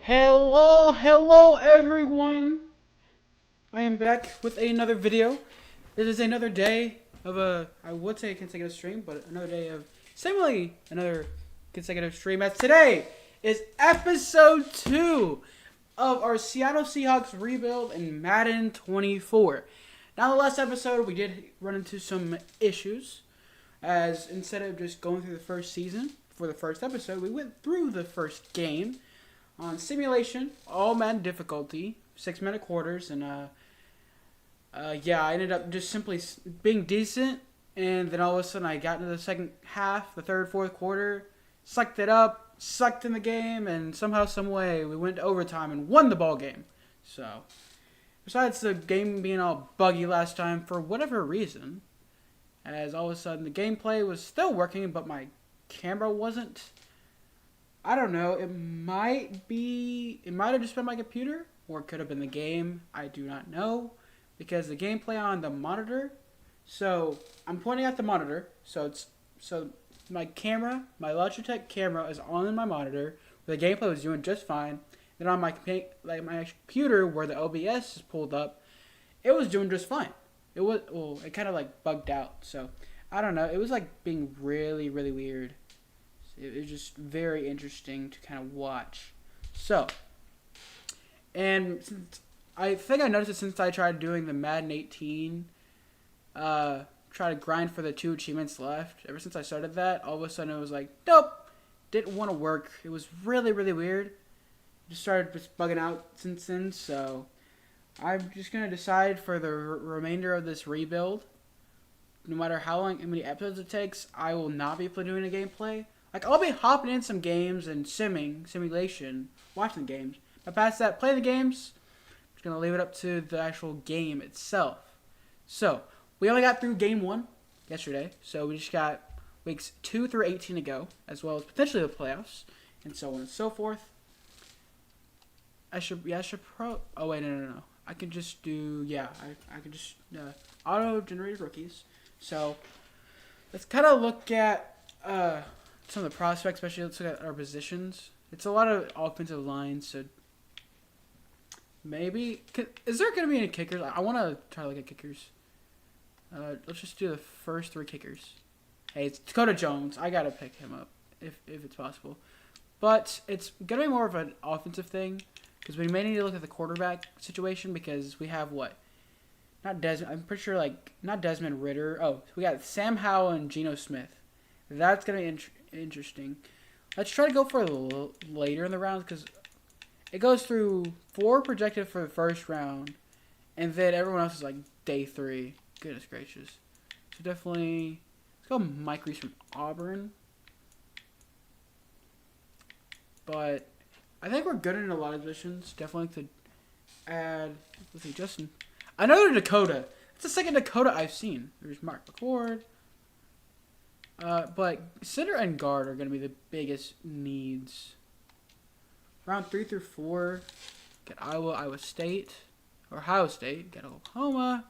Hello everyone. I am back with another video. It is another day of I would say a consecutive stream, but another day of seemingly another consecutive stream. As today is episode 2 of our Seattle Seahawks rebuild in Madden 24. Now, the last episode we did run into some issues, as instead of just going through the first season for the first episode, we went through the first game on simulation, all Madden difficulty, 6-minute quarters, and yeah, I ended up just simply being decent, and then all of a sudden I got into the second half, the third, fourth quarter, sucked it up, sucked in the game, and somehow, some way, we went to overtime and won the ball game. So, besides the game being all buggy last time, for whatever reason, as all of a sudden the gameplay was still working, but my camera wasn't. I don't know. It might have just been my computer, or it could have been the game. I do not know, because the gameplay on the monitor. So I'm pointing at the monitor. So my camera, my Logitech camera, is on my monitor. Where the gameplay was doing just fine. Then on my computer, where the OBS is pulled up, it was doing just fine. It kind of like bugged out. So I don't know. It was like being really, really weird. It was just very interesting to kind of watch. So, and since I think I noticed it since I tried doing the Madden 18, try to grind for the 2 achievements left. Ever since I started that, all of a sudden it was like, nope, didn't want to work. It was really, really weird. Just started just bugging out since then. So, I'm just gonna decide for the remainder of this rebuild, no matter how many episodes it takes, I will not be doing a gameplay. Like, I'll be hopping in some games and simulation, watching the games. But past that, playing the games, I'm just going to leave it up to the actual game itself. So, we only got through game 1 yesterday. So, we just got weeks 2 through 18 to go, as well as potentially the playoffs, and so on and so forth. Oh, wait, no. I can just do, I can just auto-generated rookies. So, let's kind of look at some of the prospects, especially let's look at our positions. It's a lot of offensive lines, so maybe is there going to be any kickers? I want to try to look at kickers. Let's just do the first 3 kickers. Hey, it's Dakota Jones. I gotta pick him up if it's possible, but it's gonna be more of an offensive thing because we may need to look at the quarterback situation because we have what? Not Desmond. I'm pretty sure not Desmond Ritter. Oh, we got Sam Howell and Geno Smith. That's gonna be interesting. Let's try to go for a little later in the rounds because it goes through 4 projected for the first round, and then everyone else is like day 3. Goodness gracious! So definitely, let's go Mike Reese from Auburn. But I think we're good in a lot of positions. Definitely could add. Let's see, Justin. Another Dakota. It's the second Dakota I've seen. There's Mark McCord. But center and guard are going to be the biggest needs. Round 3 through 4, get Iowa State, or Ohio State, get Oklahoma.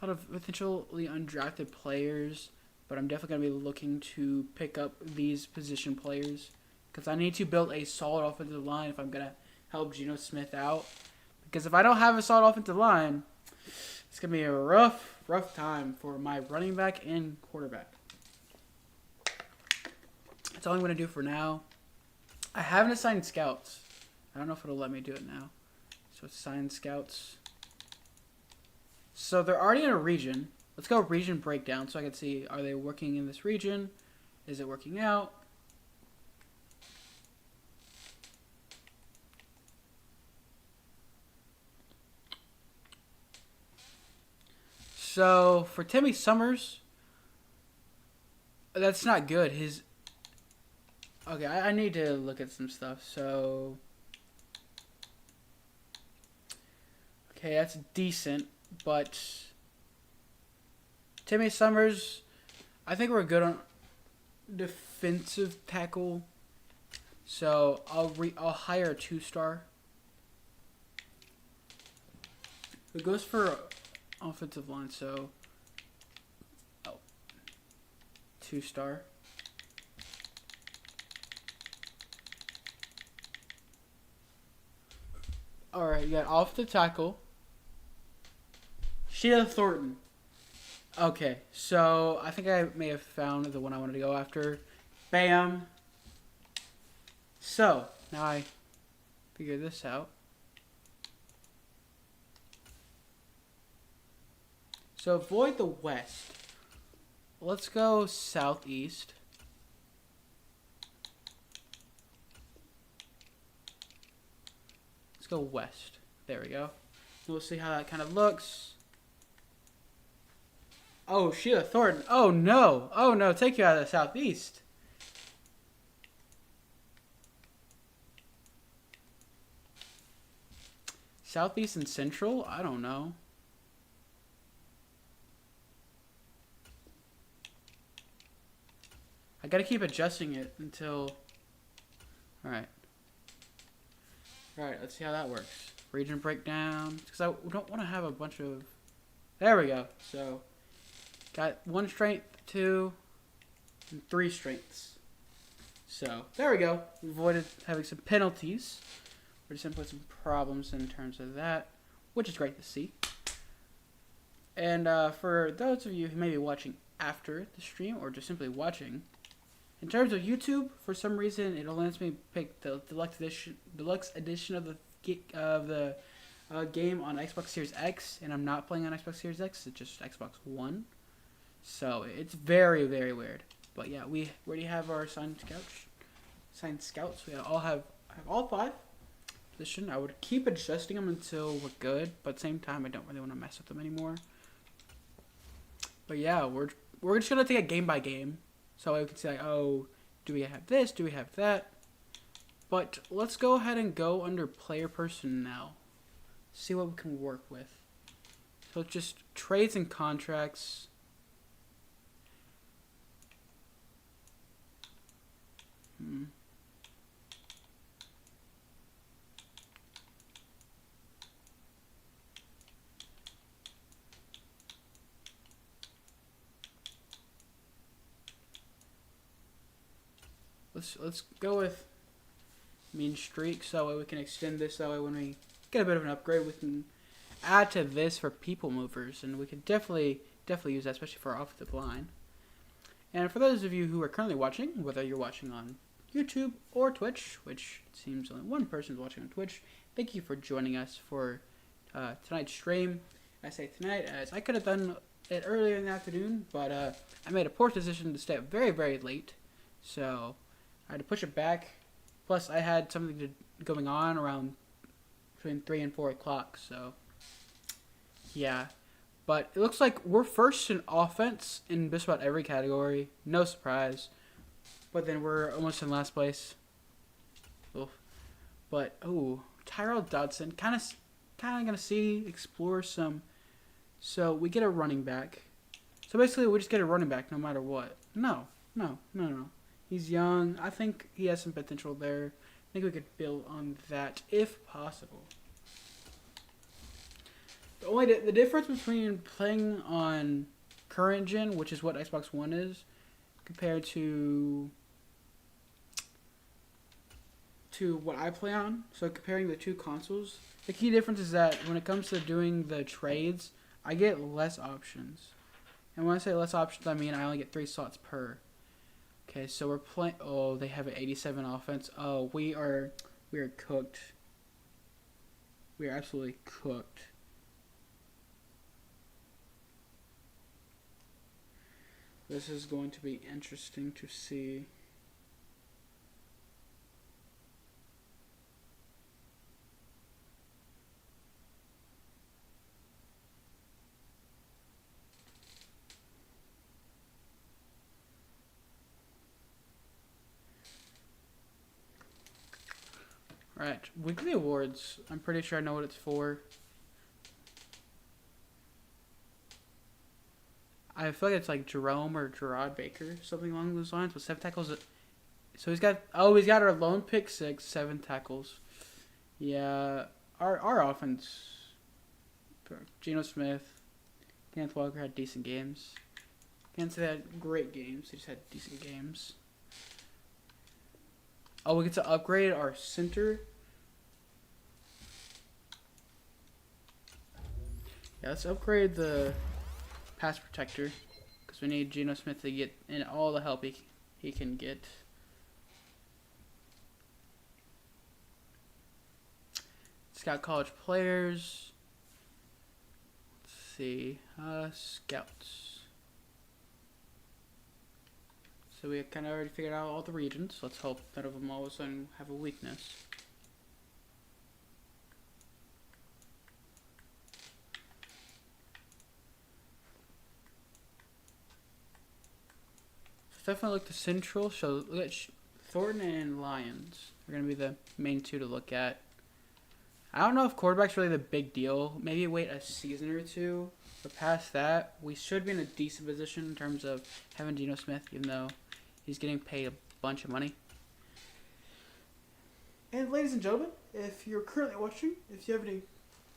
A lot of potentially undrafted players, but I'm definitely going to be looking to pick up these position players because I need to build a solid offensive line if I'm going to help Geno Smith out. Because if I don't have a solid offensive line, it's going to be a rough time for my running back and quarterback. That's all I'm going to do for now. I haven't assigned scouts. I don't know if it'll let me do it now. So it's assigned scouts. So they're already in a region. Let's go region breakdown so I can see, are they working in this region? Is it working out? So for Timmy Summers, that's not good. Okay, I need to look at some stuff. So, okay, that's decent, but Timmy Summers, I think we're good on defensive tackle. So I'll hire a 2-star. It goes for offensive line. So 2-star. Alright, you got off the tackle. Sheila Thornton. Okay, so I think I may have found the one I wanted to go after. Bam. So, now I figure this out. So avoid the west. Let's go southeast. Let's go west. There we go. We'll see how that kind of looks. Oh, Sheila Thornton. Oh, no. Oh, no. Take you out of the southeast. Southeast and central? I don't know. I gotta keep adjusting it until... Alright. Alright, let's see how that works. Region breakdown. Because I don't want to have a bunch of... There we go. So, got 1 strength, 2, and 3 strengths. So, there we go. We avoided having some penalties. We're just going to put some problems in terms of that, which is great to see. And for those of you who may be watching after the stream or just simply watching, in terms of YouTube, for some reason, it lets me pick the deluxe edition of the game on Xbox Series X, and I'm not playing on Xbox Series X. It's just Xbox One, so it's very, very weird. But yeah, we already have our signed scouts. We all have all 5. Position. I would keep adjusting them until we're good, but at the same time, I don't really want to mess with them anymore. But yeah, we're just gonna take it game by game. So I can say, like, oh, do we have this? Do we have that? But let's go ahead and go under player personnel. See what we can work with. So it's just trades and contracts. Let's go with mean streak, so that way we can extend this. That way when we get a bit of an upgrade, we can add to this for people movers, and we can definitely use that, especially for our offensive line. And for those of you who are currently watching, whether you're watching on YouTube or Twitch, which it seems only one person is watching on Twitch, thank you for joining us for tonight's stream. I say tonight as I could have done it earlier in the afternoon, but I made a poor decision to stay up very, very late, so I had to push it back. Plus, I had something going on around between 3 and 4 o'clock, so yeah. But it looks like we're first in offense in just about every category. No surprise. But then we're almost in last place. Oof. But, oh, Tyrell Dodson. Kind of going to explore some. So we get a running back. So basically, we just get a running back no matter what. No. He's young. I think he has some potential there. I think we could build on that if possible. The difference between playing on current gen, which is what Xbox One is, compared to what I play on, so comparing the two consoles, the key difference is that when it comes to doing the trades, I get less options. And when I say less options, I mean I only get 3 slots per. Okay, so we're playing. Oh, they have an 87 offense. Oh, we are cooked. We are absolutely cooked. This is going to be interesting to see. Alright, weekly awards. I'm pretty sure I know what it's for. I feel like it's like Jerome or Gerard Baker, something along those lines, with 7 tackles. So he's got our lone pick 6, 7 tackles. Yeah, our offense. Geno Smith, Kenneth Walker had decent games. Can't say they had great games. They just had decent games. Oh, we get to upgrade our center. Yeah, let's upgrade the pass protector because we need Geno Smith to get in all the help he can get. Scout college players. Let's see. Scouts. So we kind of already figured out all the regions. Let's hope none of them all of a sudden have a weakness. So definitely look to Central. So look at Thornton and Lions are going to be the main two to look at. I don't know if quarterback's really the big deal. Maybe wait a season or two. But past that, we should be in a decent position in terms of having Geno Smith, even though he's getting paid a bunch of money. And ladies and gentlemen, if you're currently watching, if you have any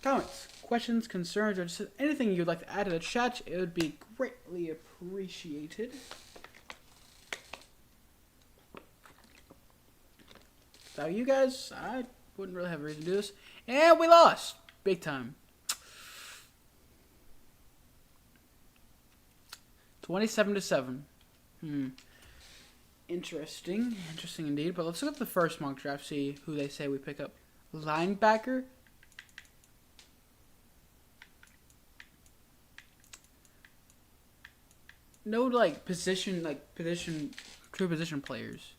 comments, questions, concerns, or just anything you'd like to add to the chat, it would be greatly appreciated. Without you guys, I wouldn't really have a reason to do this. And we lost. Big time. 27-7. Interesting. Interesting indeed. But let's look at the first mock draft, see who they say we pick up. Linebacker. No, true position players.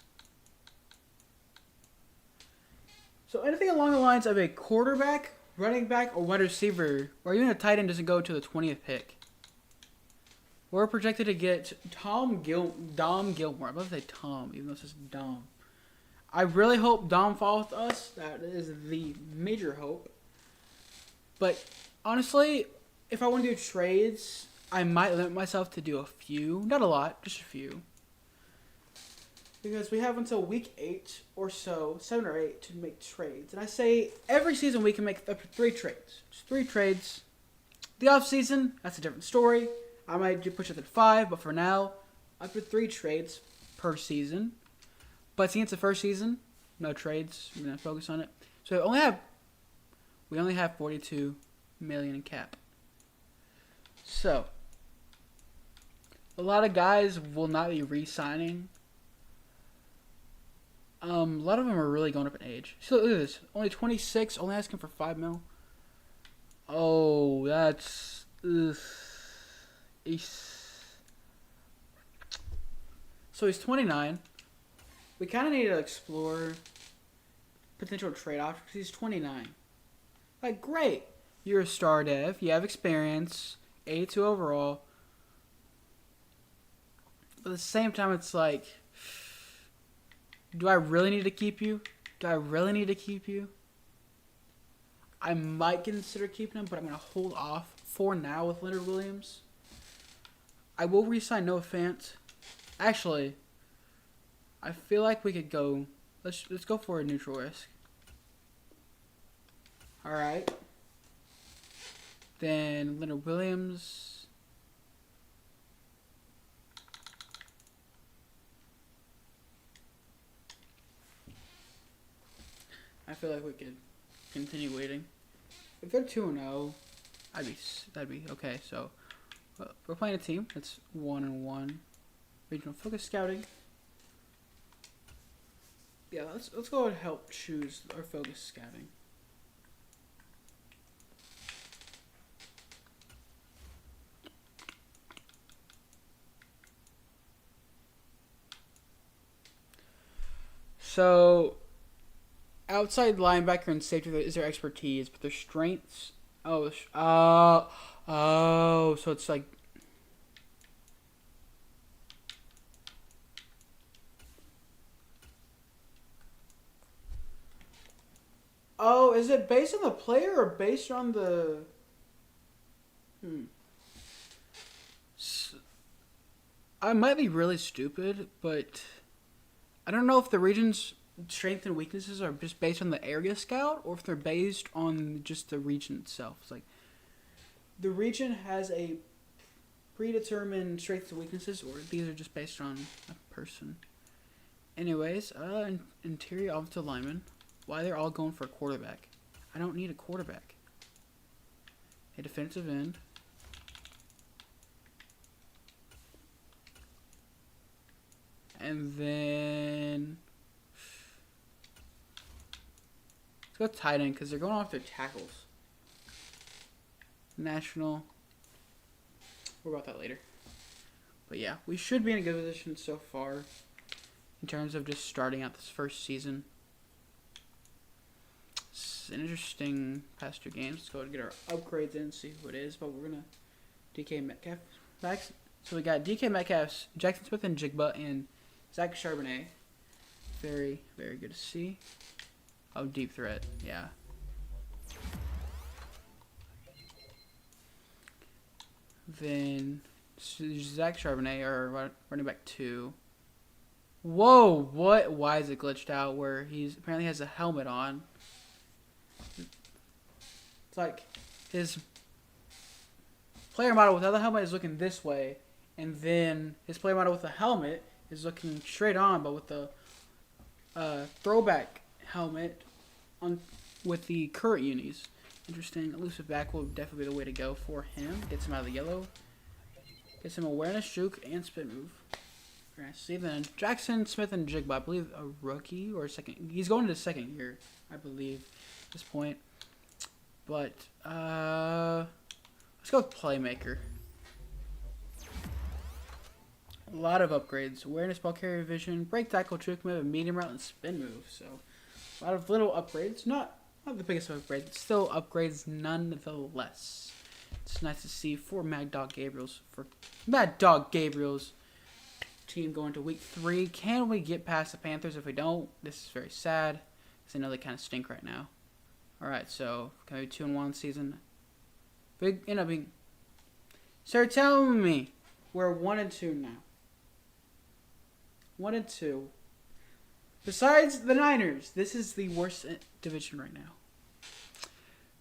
So anything along the lines of a quarterback, running back, or wide receiver, or even a tight end doesn't go to the 20th pick. We're projected to get Dom Gilmore. I'm about to say Tom, even though it says Dom. I really hope Dom falls to us. That is the major hope. But honestly, if I want to do trades, I might limit myself to do a few. Not a lot, just a few. Because we have until week 8 or so, 7 or 8, to make trades. And I say every season we can make up to 3 trades. Just 3 trades. The off season, that's a different story. I might push it to 5, but for now, up to 3 trades per season. But since it's the first season, no trades. We're gonna focus on it. So we only have 42 million in cap. So a lot of guys will not be re-signing. A lot of them are really going up in age. So look at this. Only 26, only asking for 5 mil. Oh, that's... Ugh. So he's 29. We kind of need to explore potential trade-offs because he's 29. Like, great. You're a star dev. You have experience. 82 overall. But at the same time, it's like... Do I really need to keep you? Do I really need to keep you? I might consider keeping him, but I'm going to hold off for now with Leonard Williams. I will re-sign Noah Fant. Actually, I feel like we could go... Let's go for a neutral risk. Alright. Then Leonard Williams... I feel like we could continue waiting. If they're 2-0, that'd be okay. So we're playing a team that's 1-1. Regional focus scouting. Yeah, let's go and help choose our focus scouting. So outside linebacker and safety is their expertise, but their strengths. So it's like. Oh, is it based on the player or based on the? I might be really stupid, but I don't know if the region's strengths and weaknesses are just based on the area scout or if they're based on just the region itself. It's like the region has a predetermined strengths and weaknesses, or these are just based on a person. Anyways, interior offensive lineman. Why they're all going for a quarterback? I don't need a quarterback. a defensive end. And then let's go tight end because they're going off their tackles. National. We'll worry about that later. But yeah, we should be in a good position so far in terms of just starting out this first season. It's an interesting past 2 games. Let's go ahead and get our upgrades in and see who it is. But we're going to DK Metcalf. Max. So we got DK Metcalf, Jackson Smith and Jigba, and Zach Charbonnet. Very, very good to see. Oh, deep threat. Yeah. Then Zach Charbonnet, or running back 2. Whoa, what? Why is it glitched out where he's apparently has a helmet on? It's like his player model without the helmet is looking this way, and then his player model with the helmet is looking straight on, but with the throwback helmet on with the current unis. Interesting. Elusive back will definitely be the way to go for him. Gets him out of the yellow. Gets him awareness, juke, and spin move. Very nice to see. Then Jackson Smith and Jigba, I believe a rookie or second. He's going into second year, I believe, at this point. But let's go with playmaker. A lot of upgrades. Awareness, ball carrier, vision, break tackle, juke move, and medium route, and spin move. So a lot of little upgrades. Not the biggest upgrades, but still upgrades nonetheless. It's nice to see for Mad Dog Gabriel's team going to week 3. Can we get past the Panthers? If we don't, this is very sad because I know they kind of stink right now. All right, so can we be 2-1 season? Big end up being. So tell me, we're 1-2 now. 1-2. Besides the Niners, this is the worst division right now.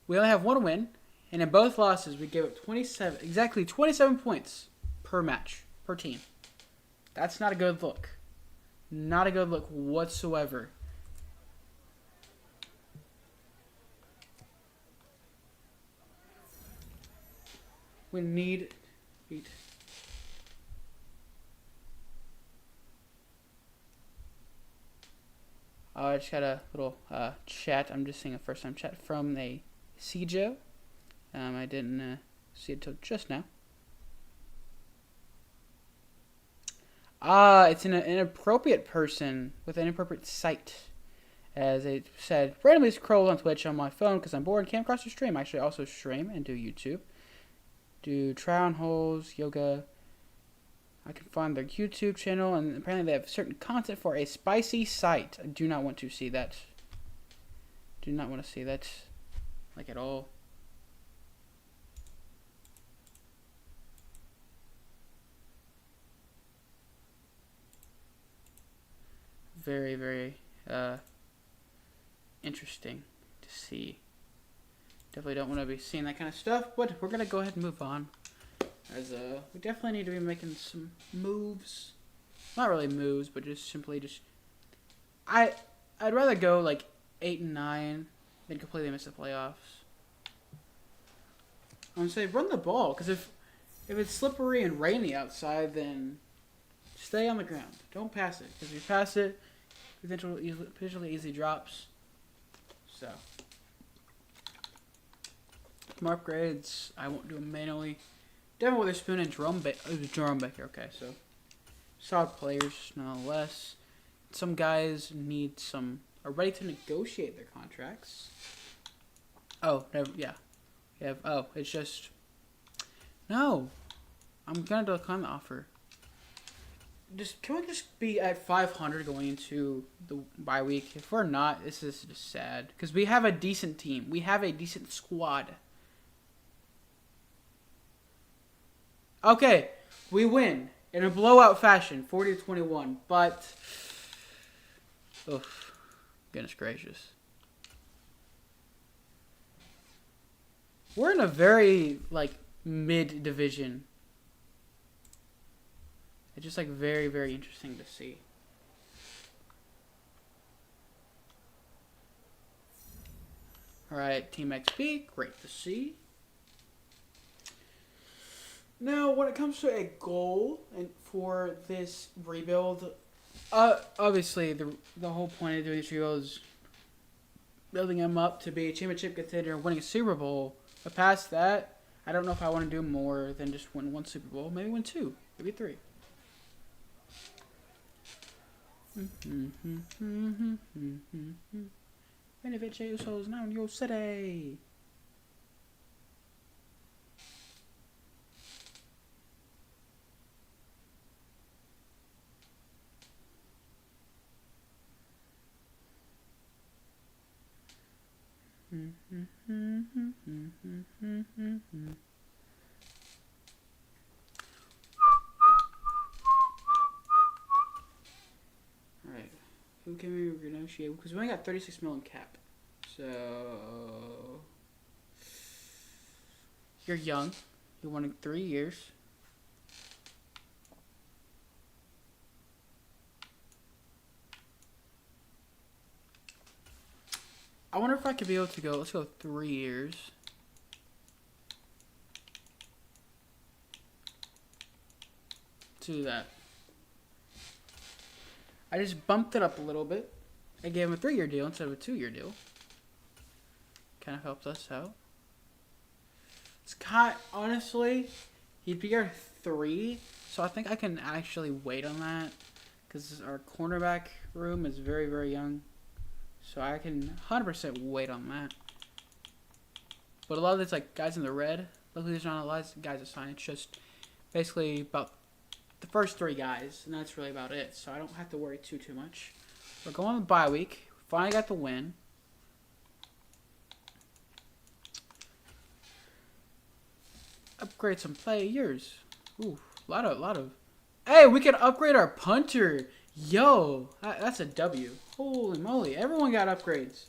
We only have 1 win, and in both losses, we gave up exactly 27 points per match, per team. That's not a good look. Not a good look whatsoever. We need beat. I just got a little chat. I'm just seeing a first-time chat from a CJO. I didn't see it till just now. It's an inappropriate person with an inappropriate site. As it said, randomly scroll on Twitch on my phone because I'm bored and came across your stream. I actually also stream and do YouTube. Do try-on holes, yoga. I can find their YouTube channel, and apparently they have certain content for a spicy site. I do not want to see that. Do not want to see that, like, at all. Very, very interesting to see. Definitely don't want to be seeing that kind of stuff, but we're going to go ahead and move on. As we definitely need to be making some moves. Not really moves, but just simply I'd rather go like 8-9 than completely miss the playoffs. I'm gonna say run the ball, because if it's slippery and rainy outside, then stay on the ground. Don't pass it, because if you pass it, potentially easy drops. So some upgrades. I won't do them manually. Devin Witherspoon and Jerome Baker. Okay, so solid players nonetheless. Some guys are ready to negotiate their contracts. Oh, never, yeah. It's just no. I'm gonna decline the offer. Can we just be at 500 going into the bye week? If we're not, this is just sad because we have a decent team. We have a decent squad. Okay, we win in a blowout fashion, 40-21. But, goodness gracious, we're in a very mid division. It's just very, very interesting to see. All right, Team XP, great to see. Now, when it comes to a goal and for this rebuild, obviously the whole point of doing this rebuild is building him up to be a championship contender and winning a Super Bowl. But past that, I don't know if I want to do more than just win one Super Bowl. Maybe win two, maybe three. Benefit your souls now in your city. Alright. Who can we renegotiate? Because we only got 36 million cap. So you're young. You're wanting 3 years. I wonder if I could be able to go. Let's go 3 years. To do that. I just bumped it up a little bit. I gave him a 3-year deal instead of a 2-year deal. Kind of helps us out. It's honestly, he'd be our 3, so I think I can actually wait on that because our cornerback room is very, very young. So I can 100% wait on that. But a lot of these like guys in the red, luckily there's not a lot of guys assigned. It's just basically about the first 3 guys, and that's really about it. So I don't have to worry too much. We're going on the bye week. Finally got the win. Upgrade some players. Ooh, a lot of. Hey, we can upgrade our punter. Yo, that's a W. Holy moly, everyone got upgrades.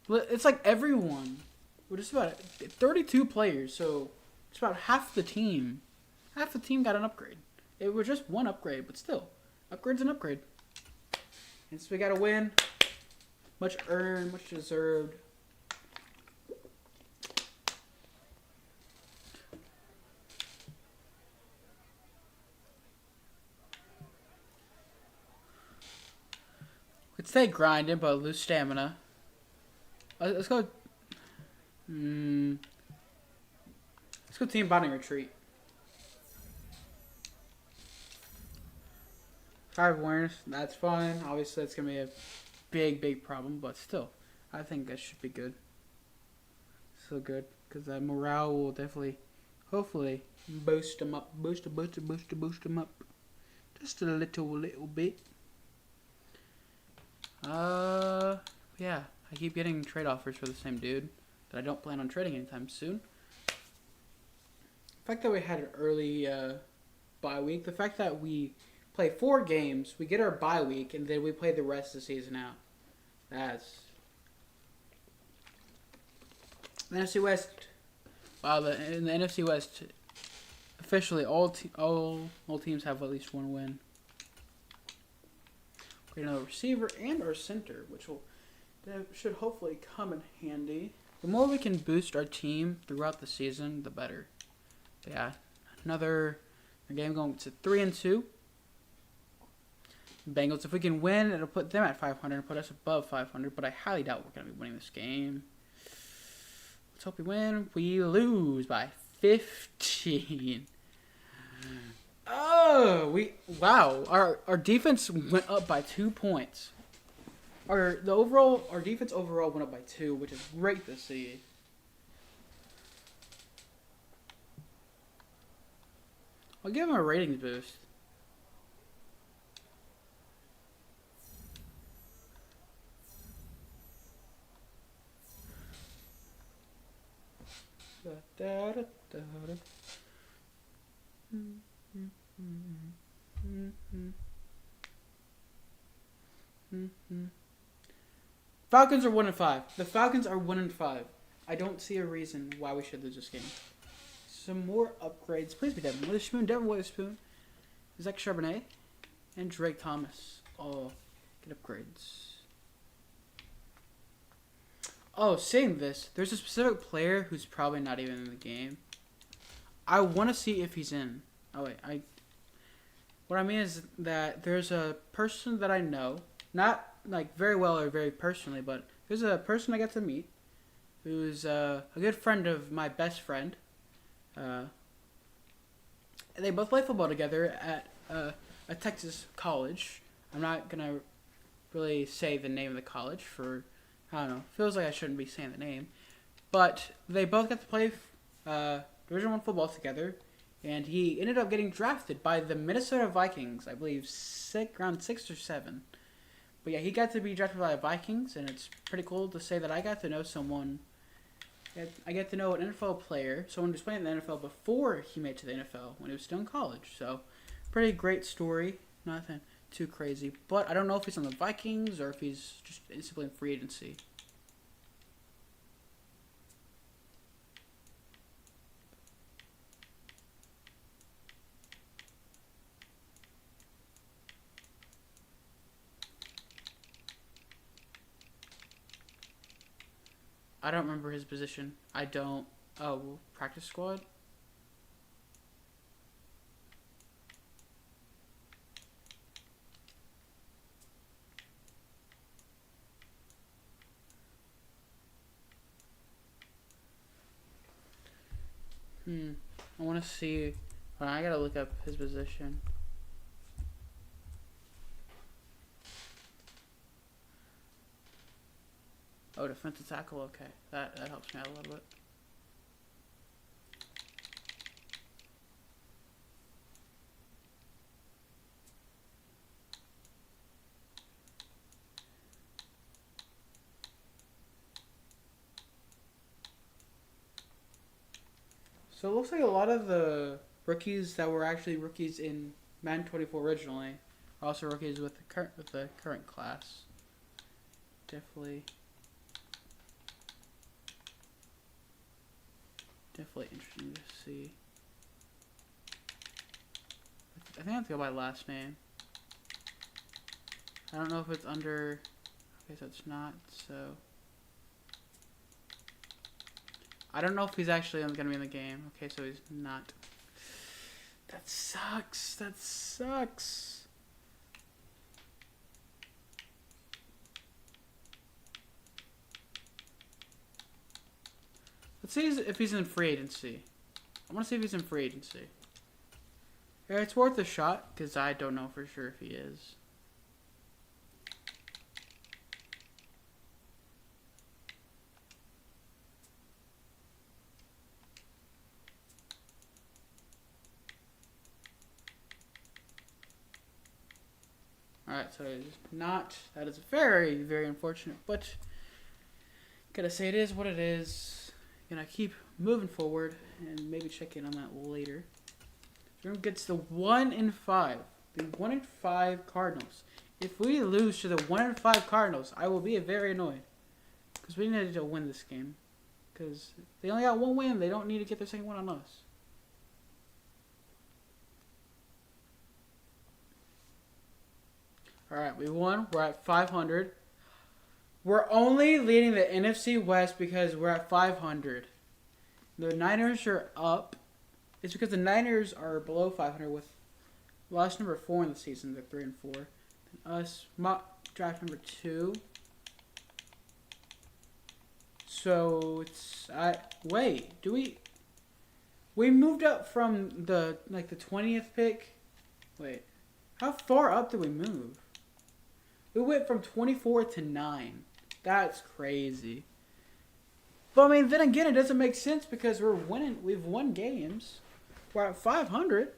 It's like everyone. We're just about 32 players, so it's about half the team. Half the team got an upgrade. It was just one upgrade, but still. Upgrade's an upgrade. And so we got to win. Much earned, much deserved. Let's stay grinding, but lose stamina. Let's go. Let's go team bonding retreat. 5 awareness, that's fine. Obviously, it's gonna be a big problem, but still, I think that should be good. So good, because that morale will definitely, hopefully, boost them up, boost them up, just a little bit. Yeah, I keep getting trade offers for the same dude that I don't plan on trading anytime soon. The fact that we had an early bye week, the fact that we play 4 games, we get our bye week, and then we play the rest of the season out. That's the NFC West. Wow, in the NFC West, officially all teams have at least 1 win. We're gonna have a receiver and our center, which should hopefully come in handy. The more we can boost our team throughout the season, the better. But yeah, another game going to 3-2. Bengals, if we can win, it'll put them at 500 and put us above 500. But I highly doubt we're gonna be winning this game. Let's hope we win. We lose by 15. Oh, wow. Our defense went up by 2 points. Our defense overall went up by 2, which is great to see. I'll give him a ratings boost. Falcons are 1-5. The Falcons are 1-5. I don't see a reason why we should lose this game. Some more upgrades. Please be Devin Witherspoon. Devin Witherspoon. Zach Charbonnet. And Drake Thomas. All get upgrades. Oh, saying this, there's a specific player who's probably not even in the game. I want to see if he's in. Oh wait, what I mean is that there's a person that I know, not like very well or very personally, but there's a person I got to meet who's a good friend of my best friend. Uh, they both play football together at a Texas college. I'm not gonna really say the name of the college for, I don't know, feels like I shouldn't be saying the name, but they both got to play Division One football together, and he ended up getting drafted by the Minnesota Vikings, I believe, round 6 or 7. But yeah, he got to be drafted by the Vikings, and it's pretty cool to say that I got to know someone. I get to know an NFL player, someone who's playing in the NFL before he made it to the NFL when he was still in college. So, pretty great story. Nothing too crazy. But I don't know if he's on the Vikings or if he's just simply in free agency. I don't remember his position. I don't. Oh, practice squad? I want to see. Hold on, I gotta look up his position. Oh, defensive tackle. Okay, that helps me out a little bit. So it looks like a lot of the rookies that were actually rookies in Madden 24 originally are also rookies with the current class. Definitely interesting to see. I think I have to go by last name. I don't know if it's under. Okay, so it's not. So I don't know if he's actually going to be in the game. Okay, so he's not. That sucks. That sucks. Let's see if he's in free agency. I want to see if he's in free agency. Yeah, it's worth a shot because I don't know for sure if he is. Alright, so he's not. That is very, very unfortunate, but gotta say it is what it is. Gonna keep moving forward and maybe check in on that later. Dream gets the 1-5. The 1-5 Cardinals. If we lose to the 1-5 Cardinals, I will be very annoyed. Because we needed to win this game. Because they only got one win. They don't need to get their second one on us. Alright, we won. We're at 500. We're only leading the NFC West because we're at 500. The Niners are up. It's because the Niners are below 500 with loss number 4 in the season. They're 3-4. And us, draft number 2. So it's wait. Do we moved up from the 20th pick? Wait, how far up did we move? We went from 24 to 9. That's crazy. But I mean, then again, it doesn't make sense because we're winning. We've won games. We're at 500.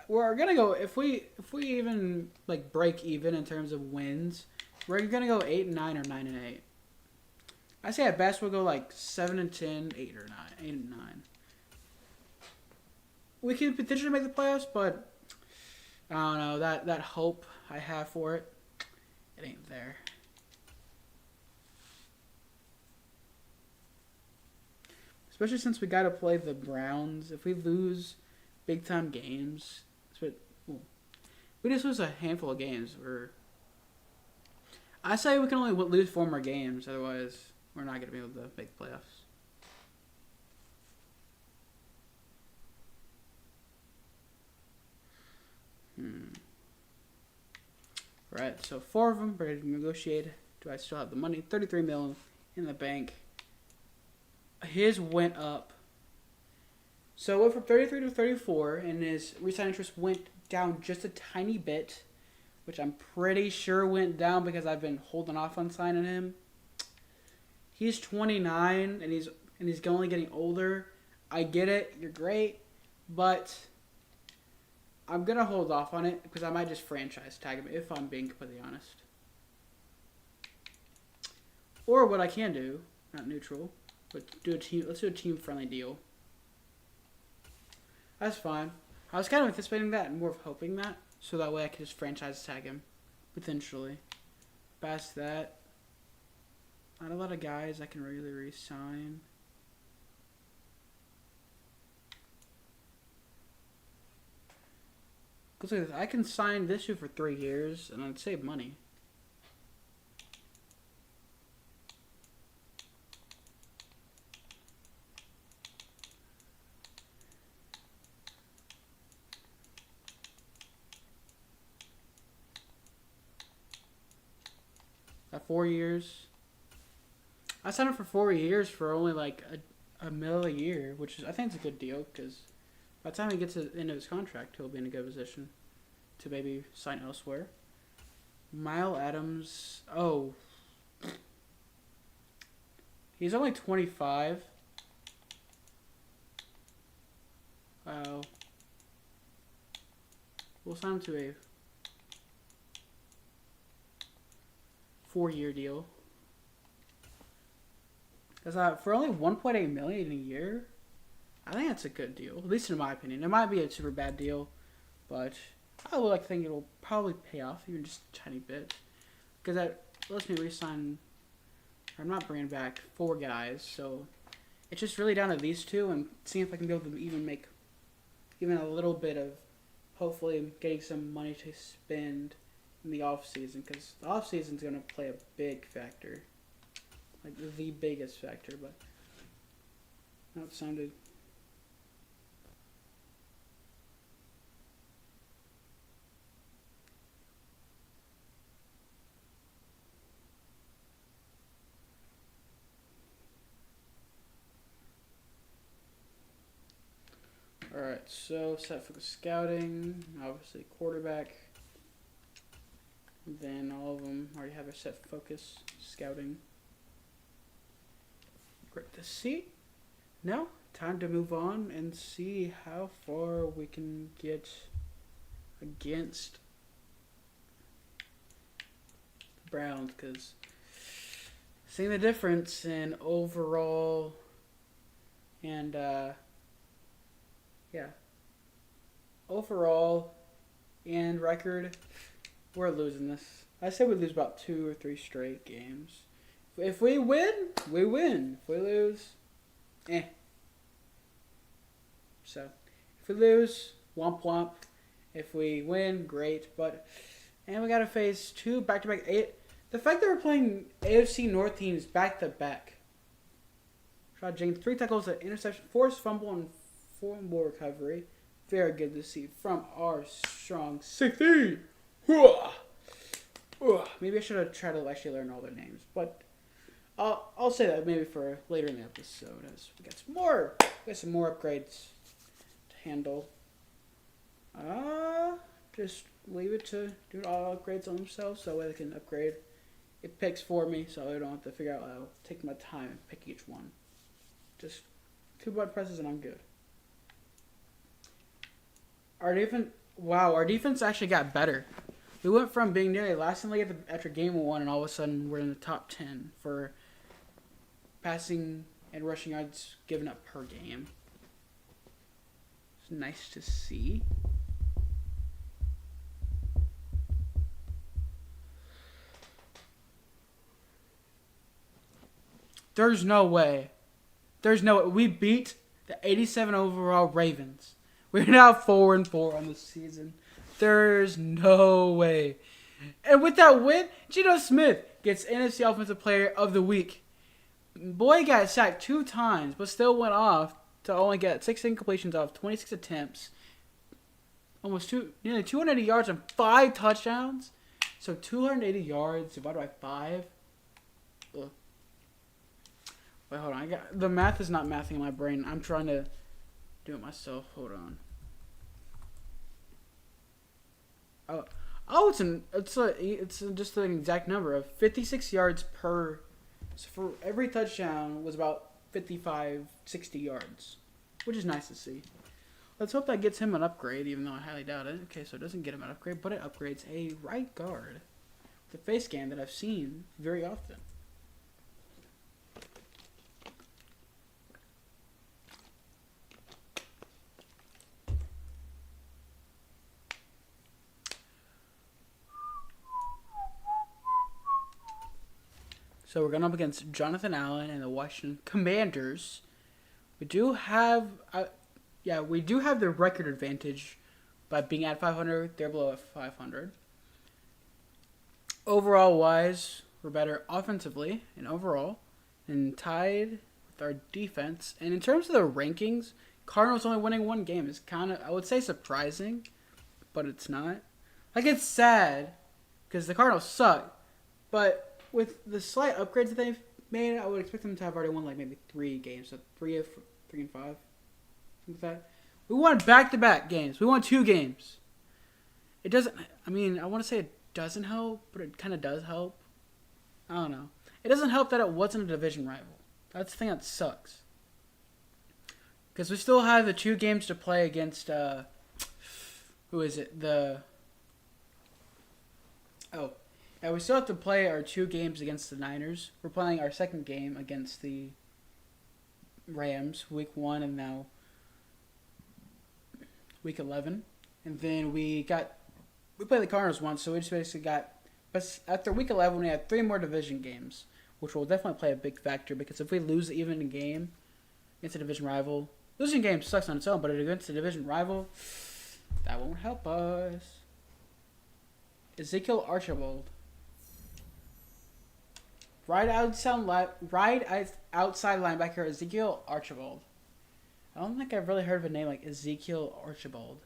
We're gonna go if we even break even in terms of wins. We're gonna go 8-9 or 9-8. I say at best we'll go 7-10, 8 or 9, 8-9. We can potentially make the playoffs, but I don't know, that hope I have for it, it ain't there. Especially since we got to play the Browns. If we lose big time games, we just lose a handful of games. I say we can only lose 4 more games, otherwise we're not going to be able to make the playoffs. Right, so 4 of them ready to negotiate. Do I still have the money? 33 million in the bank. His went up. So it went from 33 to 34, and his resign interest went down just a tiny bit, which I'm pretty sure went down because I've been holding off on signing him. He's 29, and he's only getting older. I get it, you're great, but I'm gonna hold off on it because I might just franchise tag him if I'm being completely honest. Or what I can do, not neutral, but let's do a team friendly deal. That's fine. I was kind of anticipating that and more of hoping that, so that way I could just franchise tag him, potentially. Past that, not a lot of guys I can really re-sign. Look at this. I can sign this dude for 3 years and I'd save money. At 4 years. I signed up for 4 years for only like a mil a year, which is, I think it's a good deal because by the time he gets to the end of his contract, he'll be in a good position to maybe sign elsewhere. Mile Adams, oh, he's only 25. Wow. We'll sign him to a 4-year deal. Because for only 1.8 million a year, I think that's a good deal. At least in my opinion. It might be a super bad deal, but I would like to think it'll probably pay off even just a tiny bit. Because that lets me re-sign. I'm not bringing back 4 guys, so it's just really down to these 2 and seeing if I can be able to even make even a little bit of hopefully getting some money to spend in the off season, because the off season is going to play a big factor, like the biggest factor. But that sounded. All right, so set focus scouting, obviously quarterback. Then all of them already have a set focus scouting. Great to see. Now, time to move on and see how far we can get against the Browns, because seeing the difference in overall and overall and record, we're losing this. I say we lose about 2 or 3 straight games. If we win, we win. If we lose, So, if we lose, womp womp. If we win, great. And we gotta face 2 back-to-back. The fact that we're playing AFC North teams back-to-back. Rashad Jenkins, 3 tackles, an interception, forced fumble, and fumble recovery. Very good to see from our strong safety. Maybe I should have tried to actually learn all their names, but I'll say that maybe for later in the episode as we get some more upgrades to handle. Just leave it to do all upgrades on themselves so that way they can upgrade. It picks for me, so I don't have to figure out. I'll take my time and pick each one. Just 2 button presses and I'm good. Our defense actually got better. We went from being nearly last in the league after game 1, and all of a sudden we're in the top 10 for passing and rushing yards given up per game. It's nice to see. There's no way. We beat the 87 overall Ravens. We're now 4-4 on the season. There's no way. And with that win, Geno Smith, gets NFC Offensive Player of the Week. Boy got sacked 2 times, but still went off to only get 6 incompletions off 26 attempts. Nearly 280 yards and 5 touchdowns. So 280 yards divided by 5. Ugh. Wait, hold on. The math is not mathing in my brain. I'm trying to do it myself. Hold on. It's just an exact number of 56 yards per. So for every touchdown was about 55, 60 yards, which is nice to see. Let's hope that gets him an upgrade, even though I highly doubt it. Okay, so it doesn't get him an upgrade, but it upgrades a right guard. The face scan that I've seen very often. So we're going up against Jonathan Allen and the Washington Commanders. We do have the record advantage by being at 500. They're below at 500. Overall wise, we're better offensively and overall, and tied with our defense. And in terms of the rankings, Cardinals only winning 1 game is kind of, I would say, surprising, but it's not. Like, it's sad because the Cardinals suck, but with the slight upgrades that they've made, I would expect them to have already won like maybe 3 games, so 3 and 5, something like that. We won back-to-back games. We won 2 games. It doesn't. I mean, I want to say it doesn't help, but it kind of does help. I don't know. It doesn't help that it wasn't a division rival. That's the thing that sucks. Because we still have the 2 games to play against. Who is it? Yeah, we still have to play our 2 games against the Niners. We're playing our 2nd game against the Rams, week 1 and now week 11. And then we played the Cardinals once, so we just basically but after week 11, we had 3 more division games, which will definitely play a big factor because if we lose even a game against a division rival, losing a game sucks on its own, but against a division rival, that won't help us. Ezekiel Archibald. Right outside linebacker Ezekiel Archibald. I don't think I've really heard of a name like Ezekiel Archibald.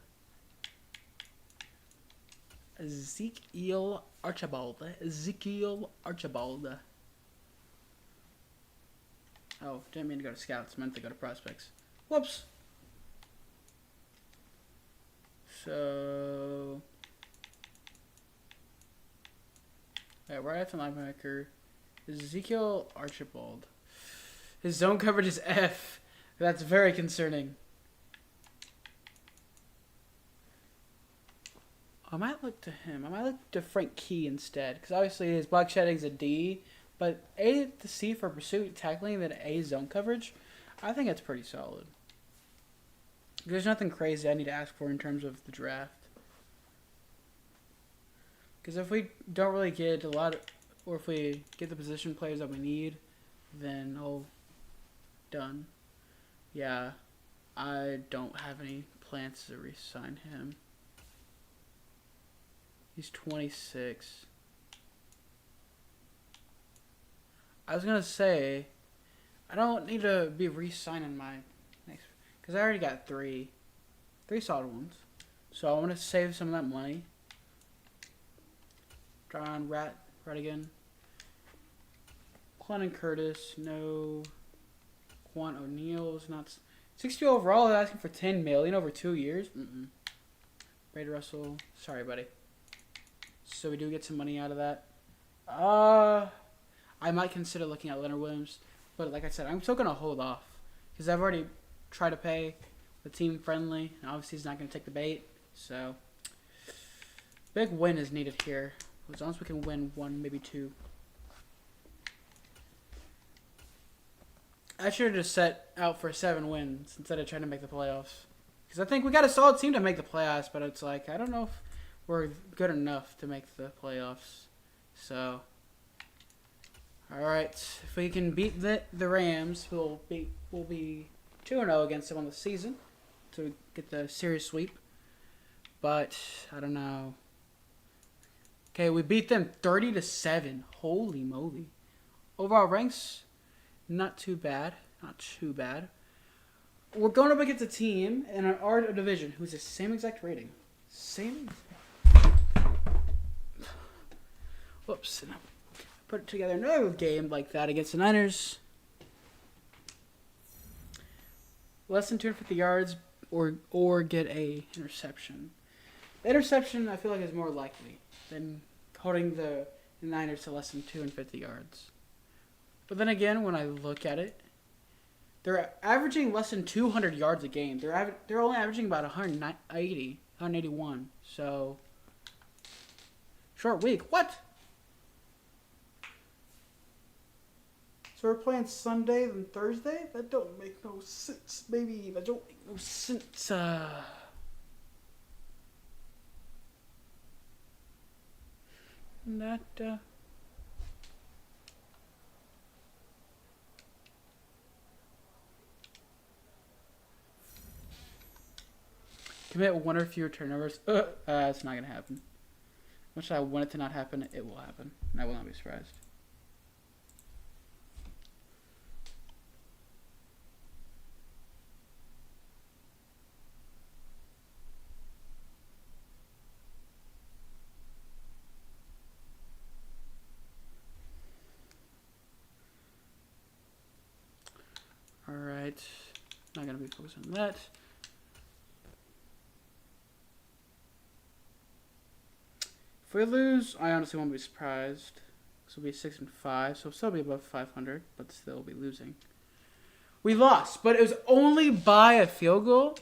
Ezekiel Archibald. Oh, didn't mean to go to scouts. Meant to go to prospects. Whoops. So, right outside linebacker. Ezekiel Archibald. His zone coverage is F. That's very concerning. I might look to him. I might look to Frank Key instead. Because obviously his block shedding is a D. But A to C for pursuit tackling, then A zone coverage. I think it's pretty solid. There's nothing crazy I need to ask for in terms of the draft. Because if we don't really get a lot of... Or if we get the position players that we need, then done. Yeah, I don't have any plans to re-sign him. He's 26. I was going to say, I don't need to be re-signing my next... Because I already got 3 solid ones. So I want to save some of that money. John Rattigan. Clinton Curtis, no. Quan O'Neill's not. 60 overall, they're asking for $10 million over 2 years. Brady Russell, sorry, buddy. So we do get some money out of that. I might consider looking at Leonard Williams, but like I said, I'm still gonna hold off because I've already tried to pay the team friendly, and obviously he's not gonna take the bait. So big win is needed here. As long as we can win 1, maybe 2. I should have just set out for 7 wins instead of trying to make the playoffs. Because I think we got a solid team to make the playoffs, but it's like, I don't know if we're good enough to make the playoffs. So, alright. If we can beat the Rams, we'll be 2-0 against them on the season to get the series sweep. But, I don't know. Okay, we beat them 30-7. Holy moly. Overall ranks, not too bad. Not too bad. We're going up against a team in our division who's the same exact rating. Same. Whoops. Put together another game like that against the Niners. Less than 250 yards or get a interception. The interception, I feel like, is more likely than holding the Niners to less than 250 yards. But then again, when I look at it, they're averaging less than 200 yards a game. They're only averaging about 181. So, short week. What? So we're playing Sunday then Thursday? That don't make no sense, baby. That don't make no sense. Commit one or fewer turnovers. It's not gonna happen. Much as I want it to not happen, it will happen. And I will not be surprised. Alright. Not gonna be focused on that. If we lose, I honestly won't be surprised. This will be 6-5, so it'll still be above 500, but still be losing. We lost, but it was only by a field goal.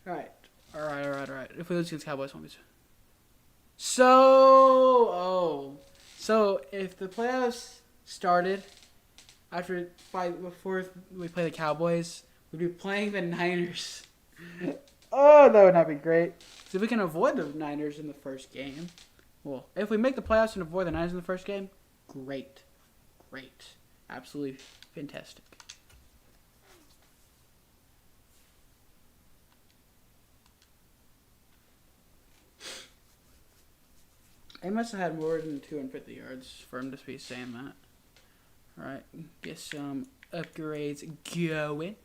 Alright. If we lose against Cowboys, won't be. So if the playoffs started before we play the Cowboys, we'd be playing the Niners. Oh, that would not be great. So if we can avoid the Niners in the first game. Well, if we make the playoffs and avoid the Niners in the first game, great. Absolutely fantastic. He must have had more than 250 yards for him to be saying that. Alright, get some upgrades going.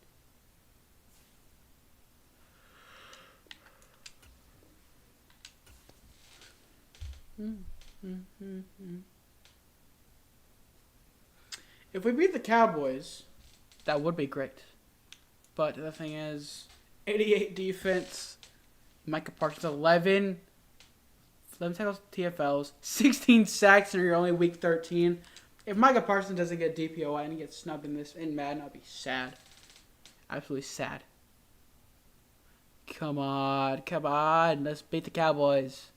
If we beat the Cowboys, that would be great. But the thing is, 88 defense, Micah Parsons 11 tackles, TFLs, 16 sacks, and you're only week 13. If Micah Parsons doesn't get DPOI and he gets snubbed in Madden, I'll be sad. Absolutely sad. Come on. Let's beat the Cowboys.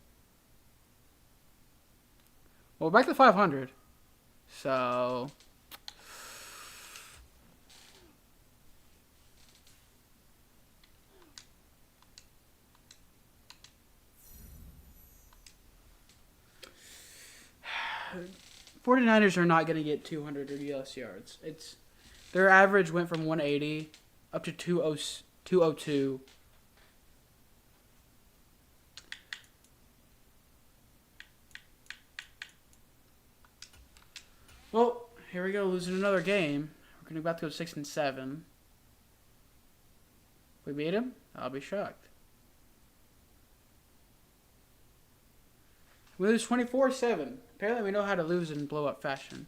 Well, we're back to 500. So... $49ers are not going to get 200 or less yards. Their average went from 180 up to 202. Well, here we go, losing another game. We're going to about to go 6-7. We beat him? I'll be shocked. We lose 24-7. Apparently we know how to lose in blow-up fashion.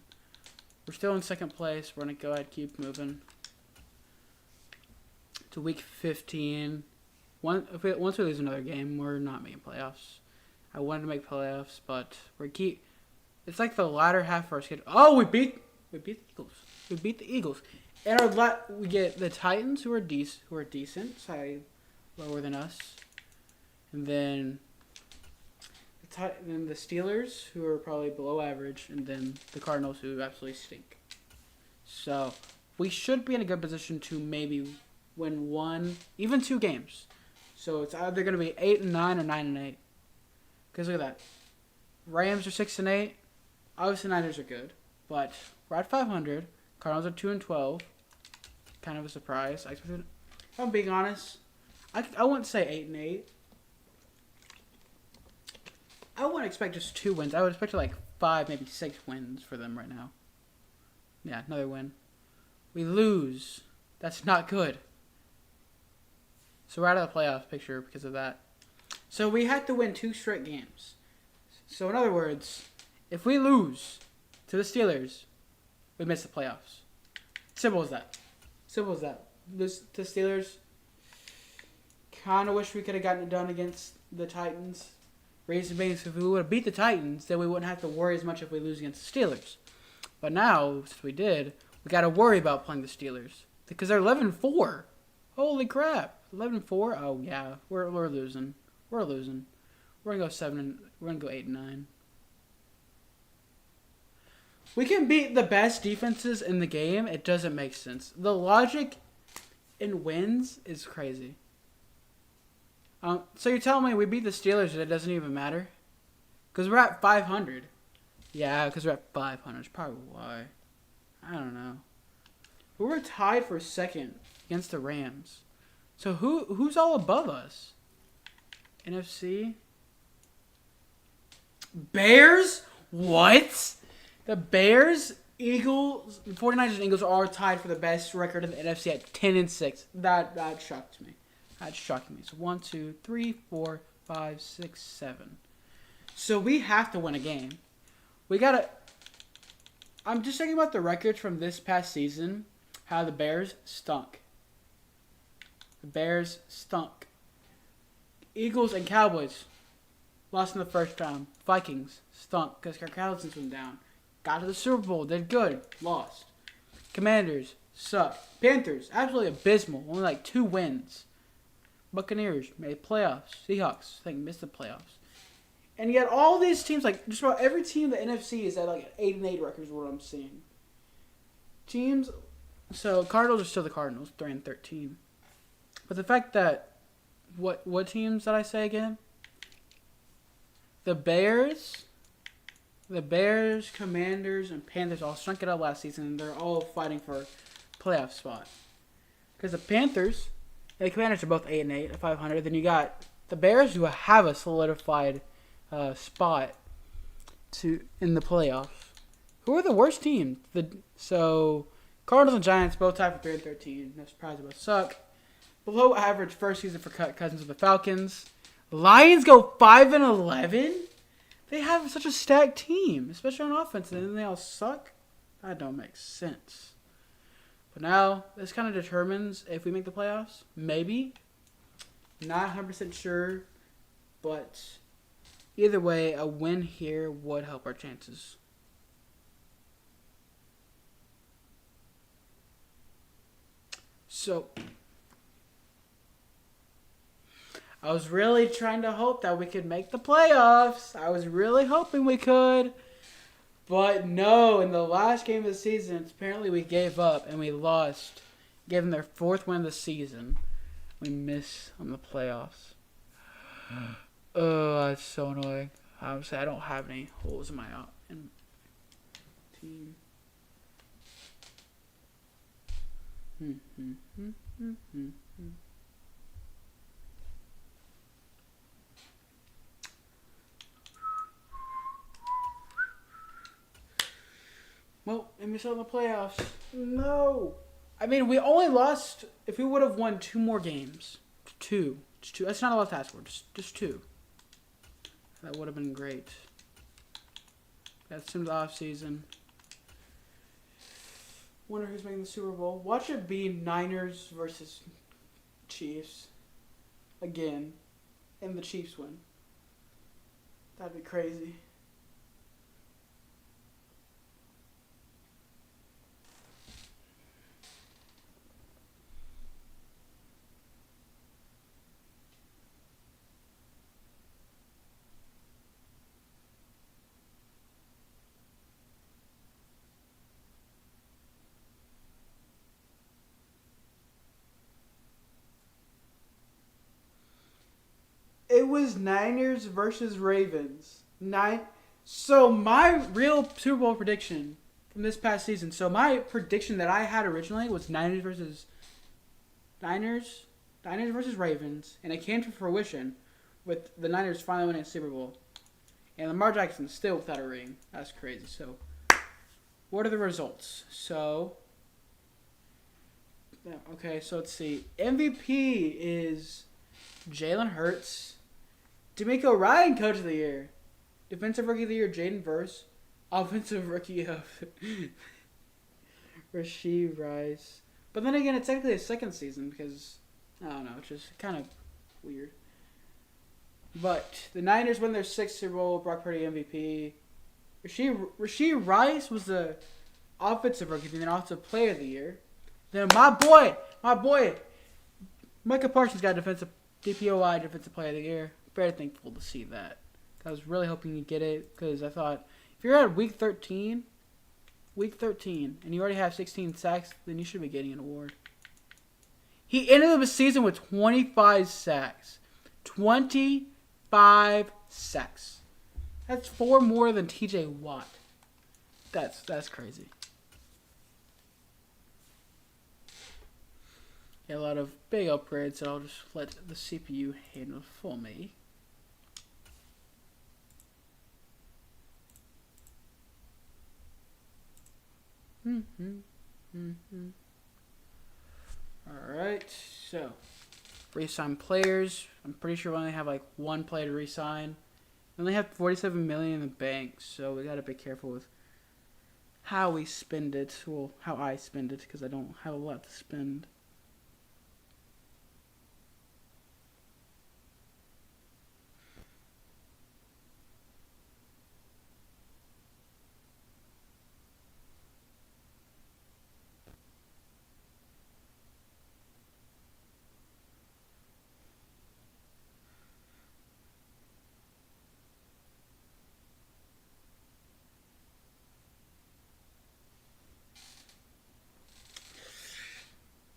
We're still in second place. We're going to go ahead and keep moving to week 15. Once we lose another game, we're not making playoffs. I wanted to make playoffs, but it's like the latter half of our schedule. Oh, we beat the Eagles. We beat the Eagles. And we get the Titans, who are decent, slightly lower than us. And then the Steelers, who are probably below average, and then the Cardinals, who absolutely stink. So we should be in a good position to maybe win one, even two games. So it's either going to be 8-9 or 9-8. Because look at that, Rams are 6-8. Obviously, Niners are good, but we're at 500. Cardinals are 2-12. Kind of a surprise. If I'm being honest, I wouldn't say 8-8. I wouldn't expect just 2 wins. I would expect like 5, maybe 6 wins for them right now. Yeah, another win. We lose. That's not good. So we're out of the playoff picture because of that. So we had to win 2 straight games. So in other words, if we lose to the Steelers, we miss the playoffs. Simple as that. Simple as that. Lose to Steelers. Kind of wish we could have gotten it done against the Titans. Reason being, if we would have beat the Titans, then we wouldn't have to worry as much if we lose against the Steelers. But now, since we did, we got to worry about playing the Steelers because they're 11-4. Holy crap! 11-4. Oh yeah, we're losing. We're losing. We're gonna go 7. We're gonna go 8-9. We can beat the best defenses in the game. It doesn't make sense. The logic in wins is crazy. So you're telling me we beat the Steelers and it doesn't even matter? Because we're at 500. Yeah, because we're at 500. That's probably why. I don't know. But we're tied for second against the Rams. So who's all above us? NFC? Bears? What? The Bears, Eagles, 49ers and Eagles are tied for the best record in the NFC at 10-6. That shocked me. That's shocking me. So 1, 2, 3, 4, 5, 6, 7. So we have to win a game. We gotta. I'm just thinking about the records from this past season. How the Bears stunk. The Bears stunk. Eagles and Cowboys lost in the first round. Vikings stunk because Kirk Cousins went down. Got to the Super Bowl, did good, lost. Commanders suck. Panthers absolutely abysmal. Only like 2 wins. Buccaneers made playoffs. Seahawks, I think, missed the playoffs. And yet all these teams, like just about every team in the NFC is at like 8-8 records is what I'm seeing. Teams, so Cardinals are still the Cardinals, 3-13. But the fact that, what teams did I say again? The Bears, Commanders, and Panthers all shrunk it up last season, and they're all fighting for a playoff spot. Because the Panthers and the Commanders are both 8-8 at 500. Then you got the Bears, who have a solidified spot in the playoffs. Who are the worst teams? So Cardinals and Giants both tied for 3-13. No surprise, they both suck. Below average first season for Cousins with the Falcons. Lions go 5-11. They have such a stacked team, especially on offense, and then they all suck. That don't make sense. But now this kind of determines if we make the playoffs. Maybe. Not 100% sure, but either way, a win here would help our chances. So I was really trying to hope that we could make the playoffs. I was really hoping we could. But no, in the last game of the season, apparently we gave up and we lost. Gave them their 4th win of the season. We missed on the playoffs. Oh, that's so annoying. Obviously, I don't have any holes in my team. Well, and we saw in the playoffs. No. I mean, we only lost if we would have won 2 more games. 2. Just 2. That's not a lot to ask for. Just 2. That would have been great. That's in the off season. Wonder who's making the Super Bowl. Watch it be Niners versus Chiefs again, and the Chiefs win. That'd be crazy. It was Niners versus Ravens. So my real Super Bowl prediction from this past season. So my prediction that I had originally was Niners versus Ravens, and it came to fruition with the Niners finally winning a Super Bowl. And Lamar Jackson still without a ring. That's crazy. So, what are the results? So, okay, so let's see. MVP is Jalen Hurts. D'Amico Ryan, Coach of the Year. Defensive Rookie of the Year, Jaden Verse. Offensive Rookie of Rashee Rice. But then again, it's technically his second season because, I don't know, it's just kind of weird. But the Niners win their 6th Super Bowl. Brock Purdy MVP. Rashee Rice was the Offensive Rookie and then Offensive Player of the Year. Then my boy, Micah Parsons got DPOI Defensive Player of the Year. Very thankful to see that. I was really hoping you'd get it because I thought if you're at week 13, and you already have 16 sacks, then you should be getting an award. He ended the season with 25 sacks. 25 sacks. That's 4 more than TJ Watt. That's crazy. Yeah, a lot of big upgrades, so I'll just let the CPU handle for me. Alright, so re-sign players. I'm pretty sure we only have like 1 player to re-sign. We only have 47 million in the bank, so we gotta be careful with how we spend it. Well, how I spend it, because I don't have a lot to spend.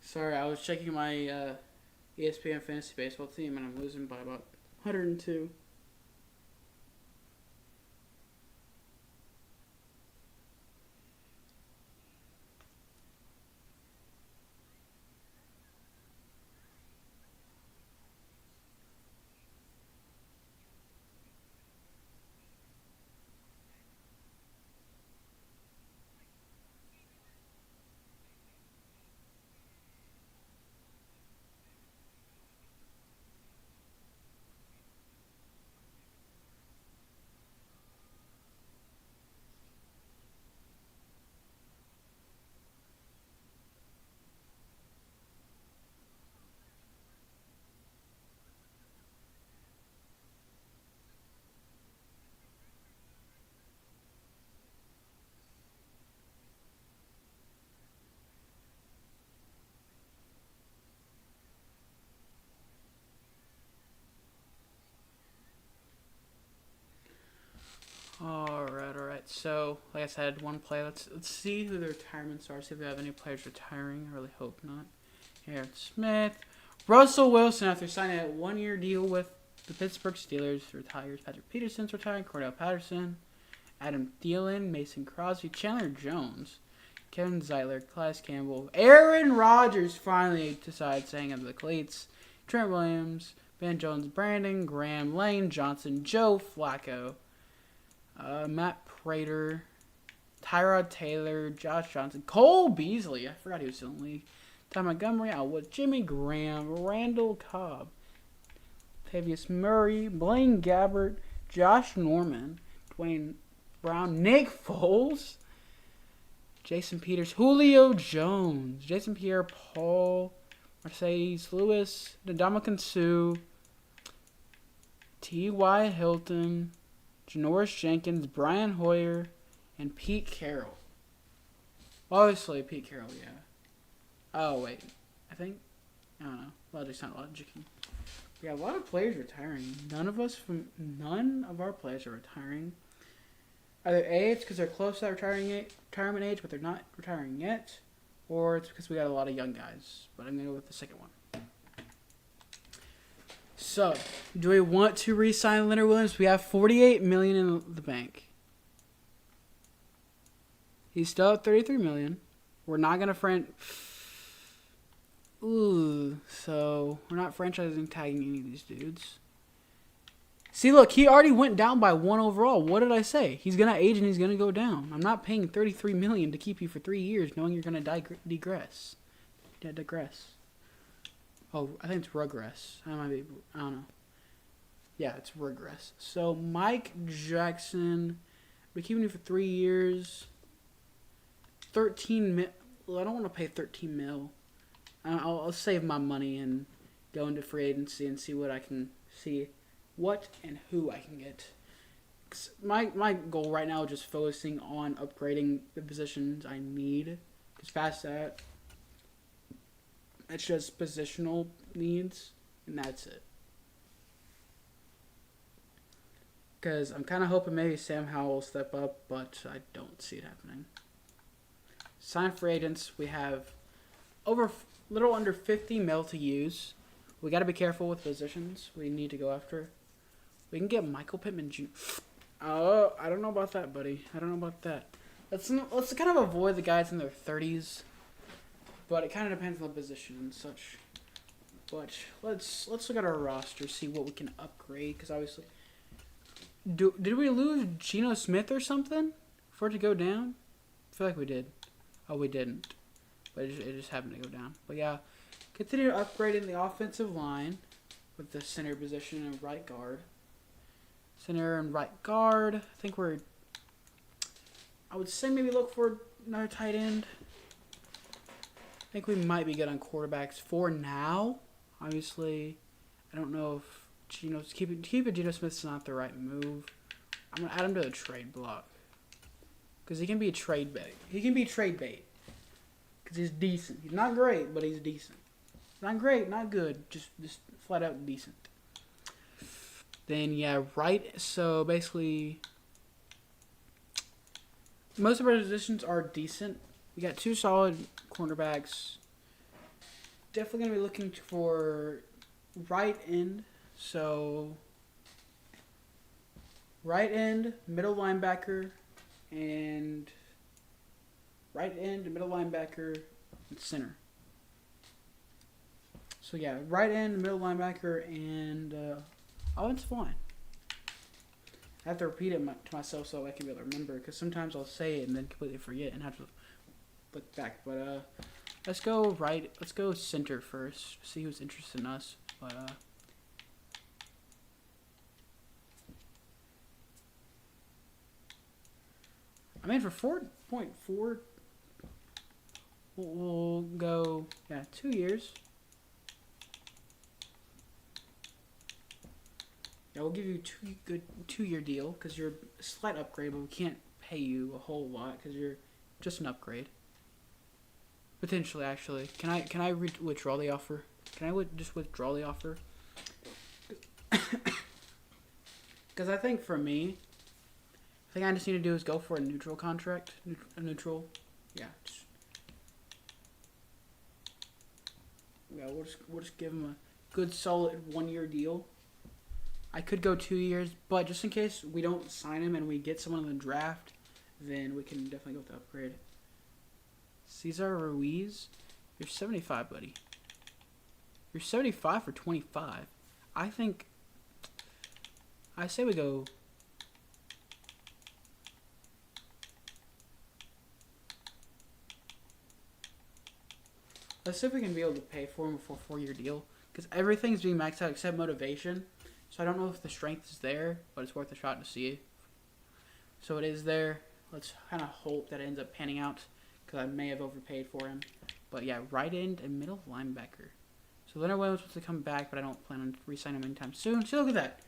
Sorry, I was checking my ESPN Fantasy Baseball team, and I'm losing by about 102. Alright. So, like I said, 1 play. Let's see who the retirements are. See if we have any players retiring. I really hope not. Aaron Smith. Russell Wilson, after signing a 1-year deal with the Pittsburgh Steelers, retires. Patrick Peterson's retiring. Cordell Patterson. Adam Thielen. Mason Crosby. Chandler Jones. Kevin Zeitler. Calais Campbell. Aaron Rodgers finally decides to hang up the cleats. Trent Williams. Ben Jones. Brandon Graham. Lane Johnson. Joe Flacco. Matt Prater, Tyrod Taylor, Josh Johnson, Cole Beasley. I forgot he was still in the league. Ty Montgomery, Elwood, Jimmy Graham, Randall Cobb, Tavius Murray, Blaine Gabbert, Josh Norman, Dwayne Brown, Nick Foles, Jason Peters, Julio Jones, Jason Pierre-Paul, Mercedes Lewis, Ndamukong Suh, T.Y. Hilton, Janoris Jenkins, Brian Hoyer, and Pete Carroll. Obviously, Pete Carroll, yeah. Oh, wait. I don't know. Logic's not logicking. We have a lot of players retiring. None of our players are retiring. Either A, it's because they're close to that retirement age, but they're not retiring yet, or it's because we got a lot of young guys. But I'm going to go with the second one. So, do we want to re-sign Leonard Williams? We have $48 million in the bank. He's still at $33 million. We're not gonna so we're not franchising tagging any of these dudes. See, look, he already went down by 1 overall. What did I say? He's gonna age and he's gonna go down. I'm not paying $33 million to keep you for 3 years, knowing you're gonna digress. Yeah, digress. Oh, I think it's regress. I don't know. Yeah, it's regress. So Mike Jackson, we're keeping you for 3 years. 13 mil. Well, I don't want to pay 13 mil. I'll save my money and go into free agency and see what I can see. What and who I can get. My goal right now is just focusing on upgrading the positions I need. Because past that, it's just positional needs, and that's it. Because I'm kind of hoping maybe Sam Howell will step up, but I don't see it happening. Sign free agents, we have little under 50 mil to use. We got to be careful with positions we need to go after. We can get Michael Pittman Jr. Oh, I don't know about that, buddy. I don't know about that. Let's kind of avoid the guys in their 30s, but it kind of depends on the position and such. But let's look at our roster, see what we can upgrade. Because obviously, did we lose Geno Smith or something for it to go down? I feel like we did. Oh, we didn't, but it just happened to go down. But yeah, continue upgrading the offensive line with the center position and right guard. Center and right guard. I would say maybe look for another tight end. I think we might be good on quarterbacks for now. Obviously, I don't know if keeping Geno Smith's not the right move. I'm gonna add him to the trade block because he can be a trade bait. He can be trade bait because he's decent. He's not great, but he's decent. Not great, not good. Just flat out decent. Then, yeah, right. So, basically, most of our positions are decent. We got 2 solid cornerbacks. Definitely going to be looking for right end. So, right end, middle linebacker, and right end, middle linebacker, and center. So, yeah, right end, middle linebacker, and offensive line. I have to repeat it to myself so I can be able to remember, because sometimes I'll say it and then completely forget and have to look back. But let's go center first. See who's interested in us. But I mean, for 4.4, we'll go 2 years. Yeah, we'll give you a 2-year deal because you're a slight upgrade, but we can't pay you a whole lot because you're just an upgrade. Potentially, actually. Can I withdraw the offer? Can I just withdraw the offer? Because I think for me, I think I just need to do is go for a neutral contract. Yeah. We'll just give him a good solid 1-year deal. I could go 2 years, but just in case we don't sign him and we get someone in the draft, then we can definitely go with the upgrade. Cesar Ruiz, you're 75, buddy. You're 75 for 25. I say we go. Let's see if we can be able to pay for him for a 4-year deal, because everything's being maxed out except motivation. So I don't know if the strength is there, but it's worth a shot to see. So it is there. Let's kind of hope that it ends up panning out, because I may have overpaid for him. But yeah, right end and middle linebacker. So Leonard Williams wants to come back, but I don't plan on re-signing him anytime soon. See, look at that.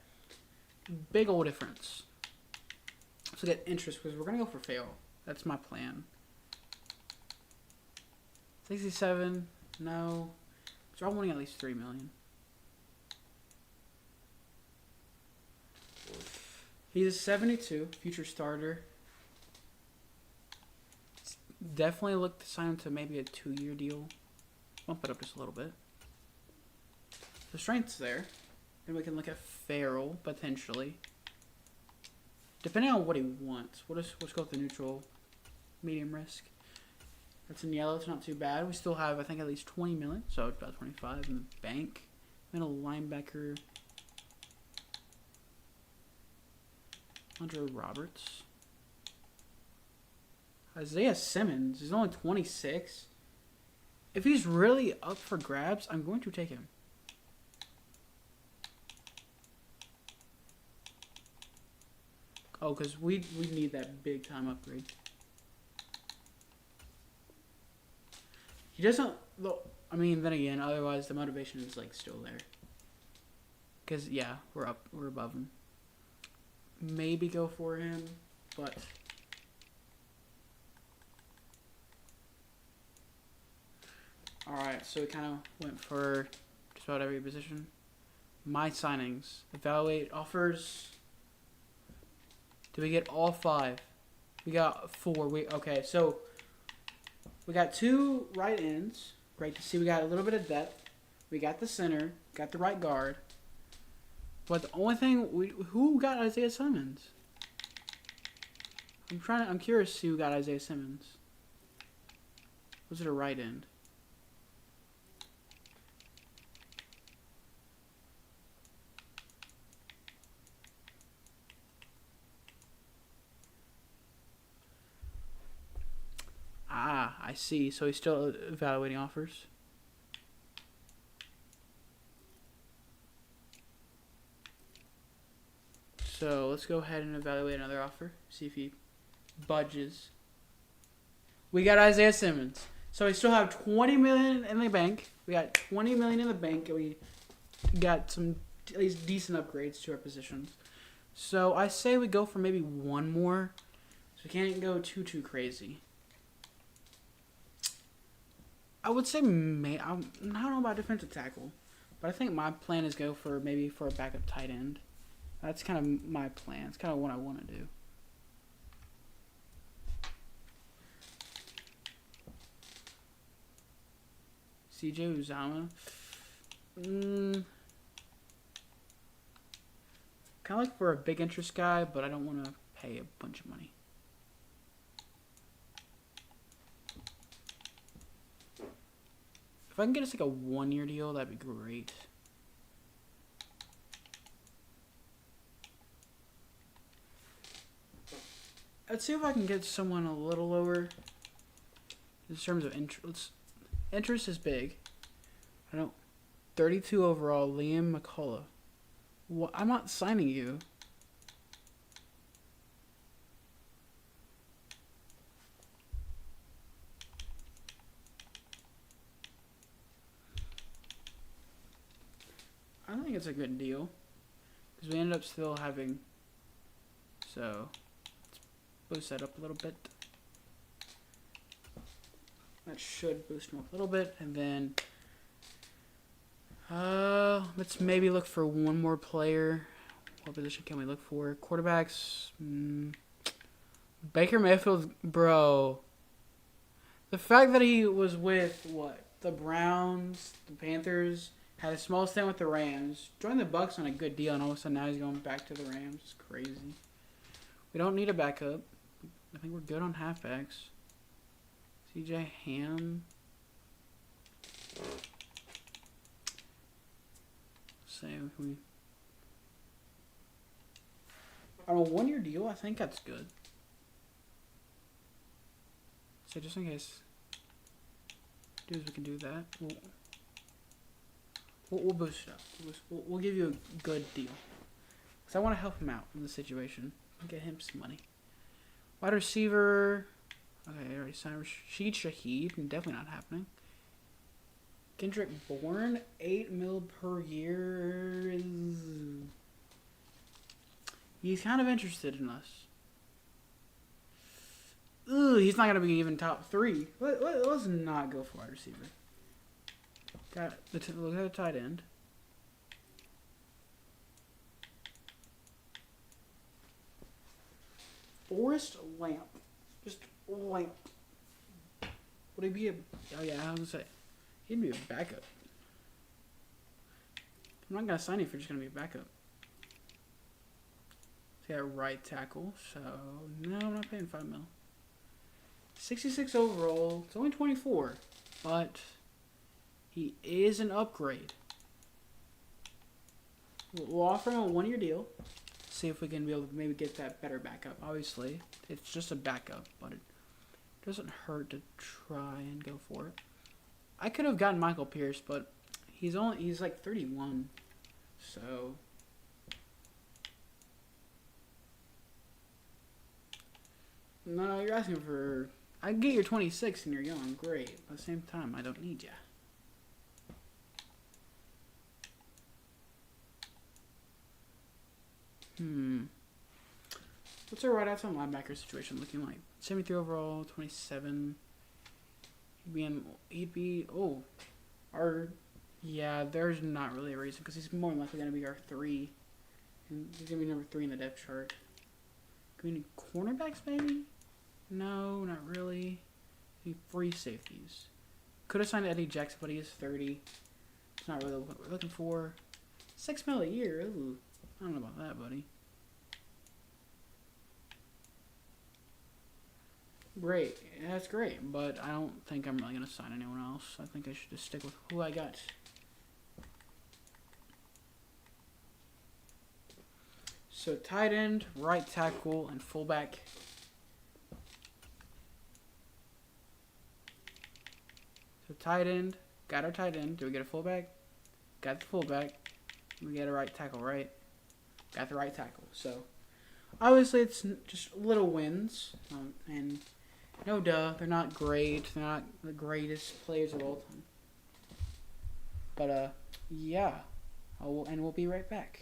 Big old difference. Let's get interest, because we're going to go for fail. That's my plan. 67, no. So I'm wanting at least $3 million. He's a 72, future starter. Definitely look to sign him to maybe a 2-year deal. Bump it up just a little bit. The strength's there. Then we can look at Farrell, potentially. Depending on what he wants. Let's go with the neutral, medium risk. That's in yellow. It's not too bad. We still have, I think, at least 20 million. So it's about 25 in the bank. Middle linebacker. Hunter Roberts. Isaiah Simmons is only 26. If he's really up for grabs, I'm going to take him. Oh, because we need that big time upgrade. He doesn't. I mean, then again, otherwise the motivation is like still there. Because yeah, we're above him. Maybe go for him, but all right. So we kind of went for just about every position. My signings, evaluate offers. Did we get all 5? We got 4. Okay, so we got 2 right ends. Great to see. We got a little bit of depth. We got the center. Got the right guard. But the only thing who got Isaiah Simmons? I'm curious to see who got Isaiah Simmons. Was it a right end? Ah, I see. So he's still evaluating offers. So let's go ahead and evaluate another offer. See if he budges. We got Isaiah Simmons. So we still have $20 million in the bank. We got $20 million in the bank, and we got some at least decent upgrades to our positions. So I say we go for maybe one more. So we can't go too crazy. I would say I don't know about defensive tackle, but I think my plan is go for maybe for a backup tight end. That's kind of my plan. It's kind of what I want to do. CJ Uzama. Kind of like for a big interest guy, but I don't want to pay a bunch of money. If I can get us like a 1-year deal, that'd be great. Let's see if I can get someone a little lower in terms of interest. Interest is big. I don't. 32 overall, Liam McCullough. What? I'm not signing you. I think it's a good deal because we ended up still having. So let's boost that up a little bit. That should boost him up a little bit, and then let's maybe look for one more player. What position can we look for? Quarterbacks. Baker Mayfield, bro. The fact that he was with the Browns, the Panthers, had a small stint with the Rams, joined the Bucks on a good deal, and all of a sudden now he's going back to the Rams. It's crazy. We don't need a backup. I think we're good on halfbacks. CJ Ham. Same. On a 1-year deal, I think that's good. So just in case, we can do that. We'll boost it up. We'll give you a good deal. Because I want to help him out in this situation. Get him some money. Wide receiver. Okay, I already signed Rashid Shaheed. Definitely not happening. Kendrick Bourne, $8 million per year. He's kind of interested in us. Ooh, he's not going to be even top 3. Let's not go for wide receiver. Got look at the tight end. Forrest Lamp. Just Lamp. Would he be a... Oh, yeah, I was going to say. He'd be a backup. I'm not going to sign him if you're just going to be a backup. He's got right tackle, so... No, I'm not paying $5 million. 66 overall. It's only 24. But... he is an upgrade. We'll offer him a 1-year deal. see if we can be able to maybe get that better backup. Obviously, it's just a backup, but it doesn't hurt to try and go for it. I could have gotten Michael Pierce, but he's like 31, so no, you're asking for. I get you're 26 and you're young, great. But at the same time, I don't need ya. What's our right outside linebacker situation looking like? 73 overall, 27. Yeah, there's not really a reason because he's more than likely going to be our 3. And he's going to be number 3 in the depth chart. Do we need cornerbacks maybe? No, not really. We need free safeties. Could have signed Eddie Jackson, but he is 30. It's not really what we're looking for. $6 million a year. Ooh, I don't know about that, buddy. Great. Yeah, that's great, but I don't think I'm really going to sign anyone else. I think I should just stick with who I got. So tight end, right tackle, and fullback. So tight end, got our tight end. Do we get a fullback? Got the fullback. We get a right tackle, right? Got the right tackle. So obviously it's just little wins, and no duh, they're not great. They're not the greatest players of all time. But yeah, and we'll be right back.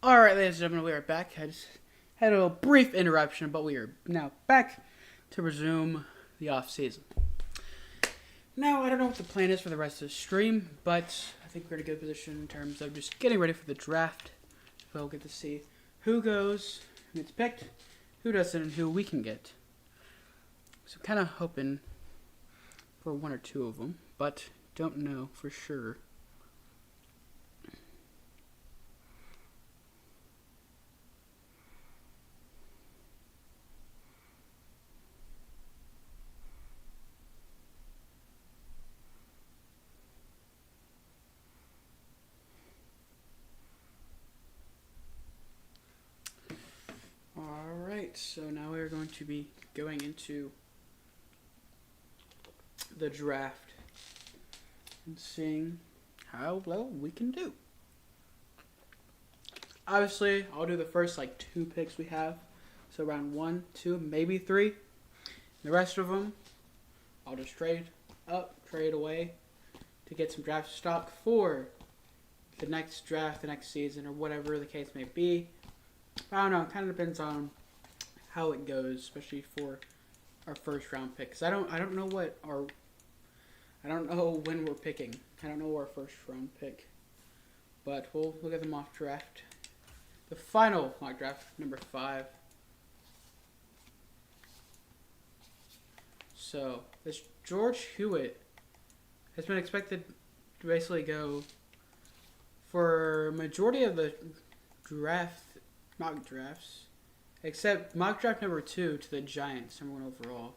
Alright, ladies and gentlemen, we are back. I just had a little brief interruption, but we are now back to resume the off-season. Now, I don't know what the plan is for the rest of the stream, but I think we're in a good position in terms of just getting ready for the draft. We'll get to see who goes, who gets picked, who doesn't and who we can get. So I'm kind of hoping for one or two of them, but don't know for sure. Alright, so now we're going to be going into the draft and seeing how well we can do. Obviously, I'll do the first like 2 picks we have. So round 1, 2, maybe 3. The rest of them, I'll just trade up, trade away to get some draft stock for the next draft, the next season, or whatever the case may be. I don't know. It kind of depends on how it goes, especially for our first round pick. Cause I don't know I don't know when we're picking. I don't know our first round pick, but we'll look at the mock draft. The final mock draft, number 5. So this George Hewitt has been expected to basically go for majority of the mock drafts, except mock draft number 2 to the Giants, number 1 overall.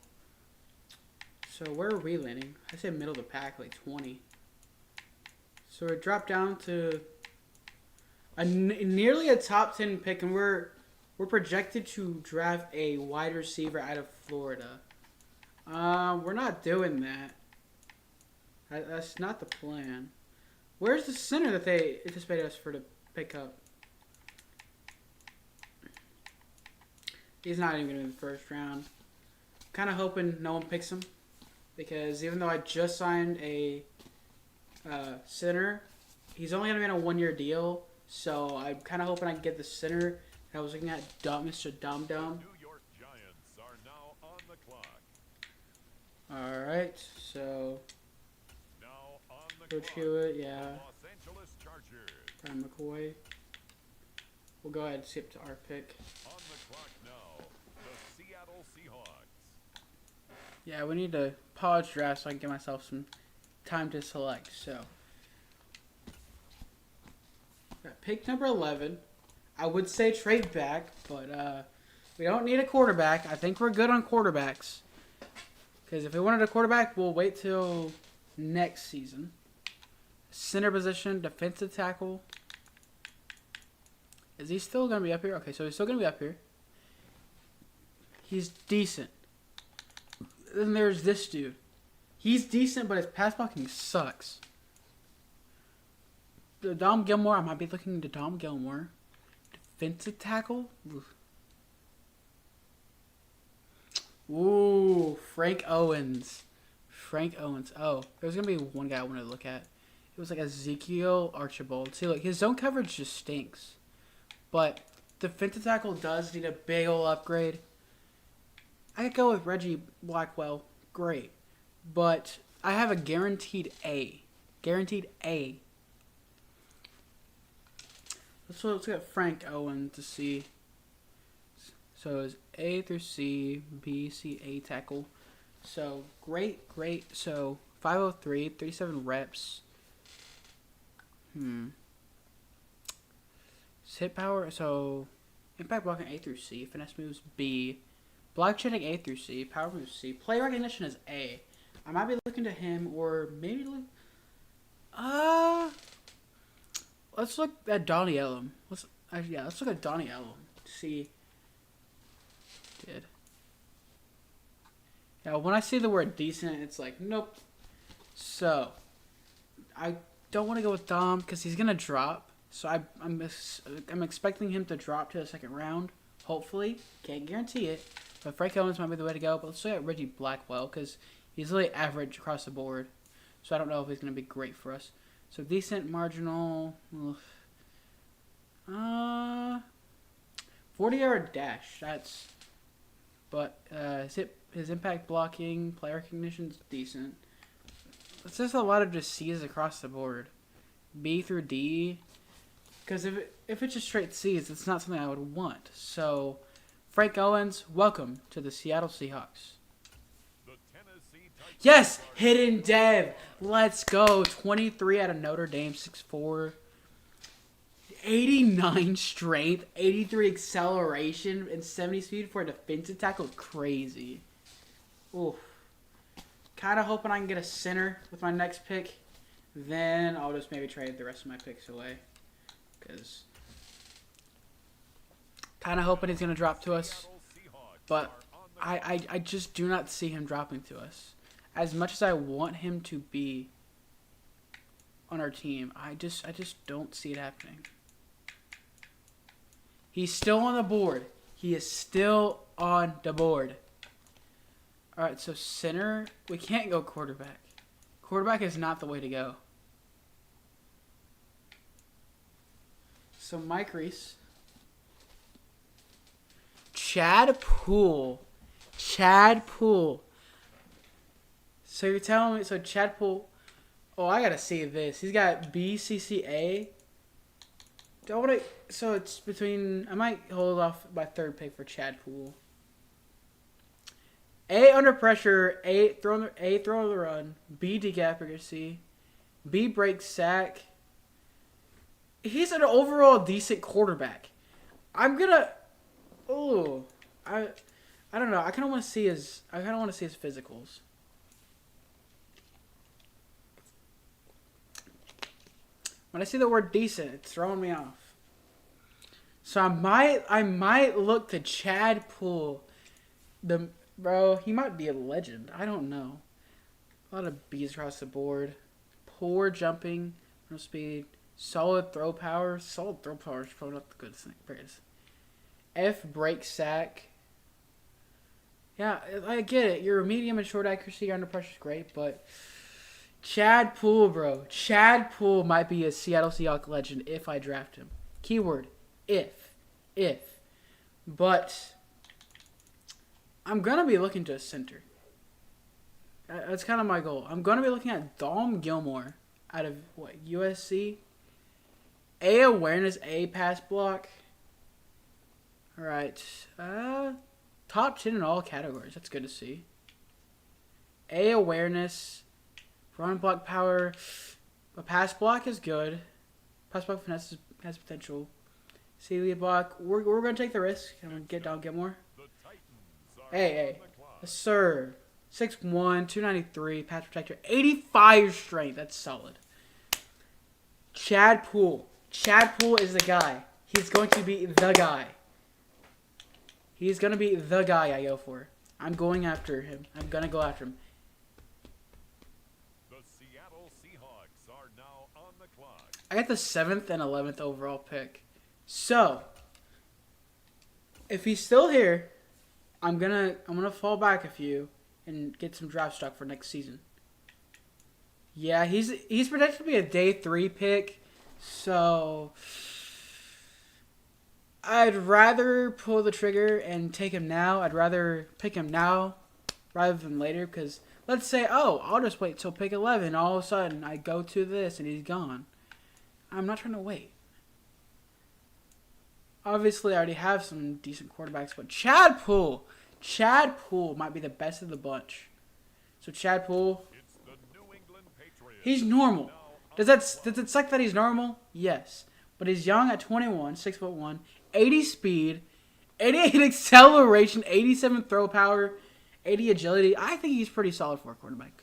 So where are we landing? I say middle of the pack, like 20. So we dropped down to nearly a top 10 pick, and we're projected to draft a wide receiver out of Florida. We're not doing that. That's not the plan. Where's the center that they anticipated us to pick up? He's not even going to be in the first round. Kind of hoping no one picks him, because even though I just signed a center, he's only going to be on a 1-year deal. So I'm kind of hoping I can get the center. I was looking at Mr. Dum Dum. New York Giants are now on the clock. All right, so Now on the Coach clock, Hewitt, yeah. Los Angeles Chargers. Brian McCoy. We'll go ahead and skip to our pick. On the clock now, the Seattle Seahawks. Yeah, we need to pause draft so I can give myself some time to select. So, pick number 11. I would say trade back, but we don't need a quarterback. I think we're good on quarterbacks. Because if we wanted a quarterback, we'll wait till next season. Center position, defensive tackle. Is he still going to be up here? Okay, so he's still going to be up here. He's decent. Then there's this dude. He's decent, but his pass blocking sucks. Dom Gilmore, I might be looking into Dom Gilmore. Defensive tackle? Ooh, Frank Owens. Frank Owens. Oh, there's going to be one guy I wanted to look at. It was like Ezekiel Archibald. See, look, his zone coverage just stinks. But defensive tackle does need a big ol' upgrade. I could go with Reggie Blackwell. Great. But I have a guaranteed A. Guaranteed A. Let's look at Frank Owen to see. So it's A through C, B, C, A tackle. So great. So 503, 37 reps. Hit power. So impact blocking A through C, finesse moves B, block shedding A through C, power moves C, play recognition is A. I might be looking to him, or maybe look. Let's look at Donnie Ellum. Let's look at Donnie Ellum. See. Yeah, when I see the word decent, it's like, nope. So, I don't want to go with Dom because he's going to drop. So, I'm expecting him to drop to the second round. Hopefully. Can't guarantee it. But Frank Owens might be the way to go. But let's look at Reggie Blackwell because he's really average across the board. So, I don't know if he's going to be great for us. So, decent, marginal. 40-yard dash. That's... But his impact blocking, play recognition's decent. It's just a lot of just C's across the board. B through D. Because if it's just straight C's, it's not something I would want. So Frank Owens, welcome to the Seattle Seahawks. The Tennessee Titans Yes, are hidden dev. Let's go. 23 out of Notre Dame, 6'4". 89 strength, 83 acceleration, and 70 speed for a defensive tackle. Crazy. Oof. Kind of hoping I can get a center with my next pick. Then I'll just maybe trade the rest of my picks away. Because kind of hoping he's going to drop to us. Seattle Seahawks But are on the I just do not see him dropping to us. As much as I want him to be on our team, I just don't see it happening. He's still on the board. He is still on the board. All right, so center, we can't go quarterback. Quarterback is not the way to go. So Mike Reese. Chad Poole. Chad Poole. So you're telling me, so Chad Poole, oh, I got to see this. He's got BCCA. Don't want to, so it's between, I might hold off my third pick for Chad Poole. A, under pressure. A, throw on the run. B, deep accuracy. B, break sack. He's an overall decent quarterback. I'm gonna, I don't know. I kind of want to see his physicals. When I see the word decent, it's throwing me off. So I might look to Chad Poole. Bro, he might be a legend. I don't know. A lot of B's across the board. Poor jumping, no speed, solid throw power. Solid throw power is probably not the good thing. F, break sack. Yeah, I get it. Your medium and short accuracy under pressure is great, but Chad Poole, bro. Chad Poole might be a Seattle Seahawks legend if I draft him. Keyword, if. But I'm going to be looking to a center. That's kind of my goal. I'm going to be looking at Dom Gilmore out of, USC? A, awareness, A, pass block. All right. Top 10 in all categories. That's good to see. A, awareness, run block power. A pass block is good. Pass block finesse has potential. C, lead block. We're going to take the risk. I'm going to get Dom Gilmore. The Titans are Hey. on the clock. Yes, sir. 6'1", 293, pass protector, 85 strength. That's solid. Chad Poole. Chad Poole is the guy. He's going to be the guy. He's going to be the guy I go for. I'm going after him. I'm going to go after him. The Seattle Seahawks are now on the clock. I got the 7th and 11th overall pick. So, if he's still here, I'm gonna fall back a few and get some draft stock for next season. Yeah, he's projected to be a day 3 pick, so I'd rather pull the trigger and take him now. I'd rather pick him now rather than later, because let's say, I'll just wait till pick 11. All of a sudden, I go to this and he's gone. I'm not trying to wait. Obviously, I already have some decent quarterbacks, but Chad Poole might be the best of the bunch. So Chad Poole, It's the New England Patriots. he's normal. Now Does it suck that he's normal? Yes. But he's young at 21, 6'1", 80 speed, 88 acceleration, 87 throw power, 80 agility. I think he's pretty solid for a quarterback.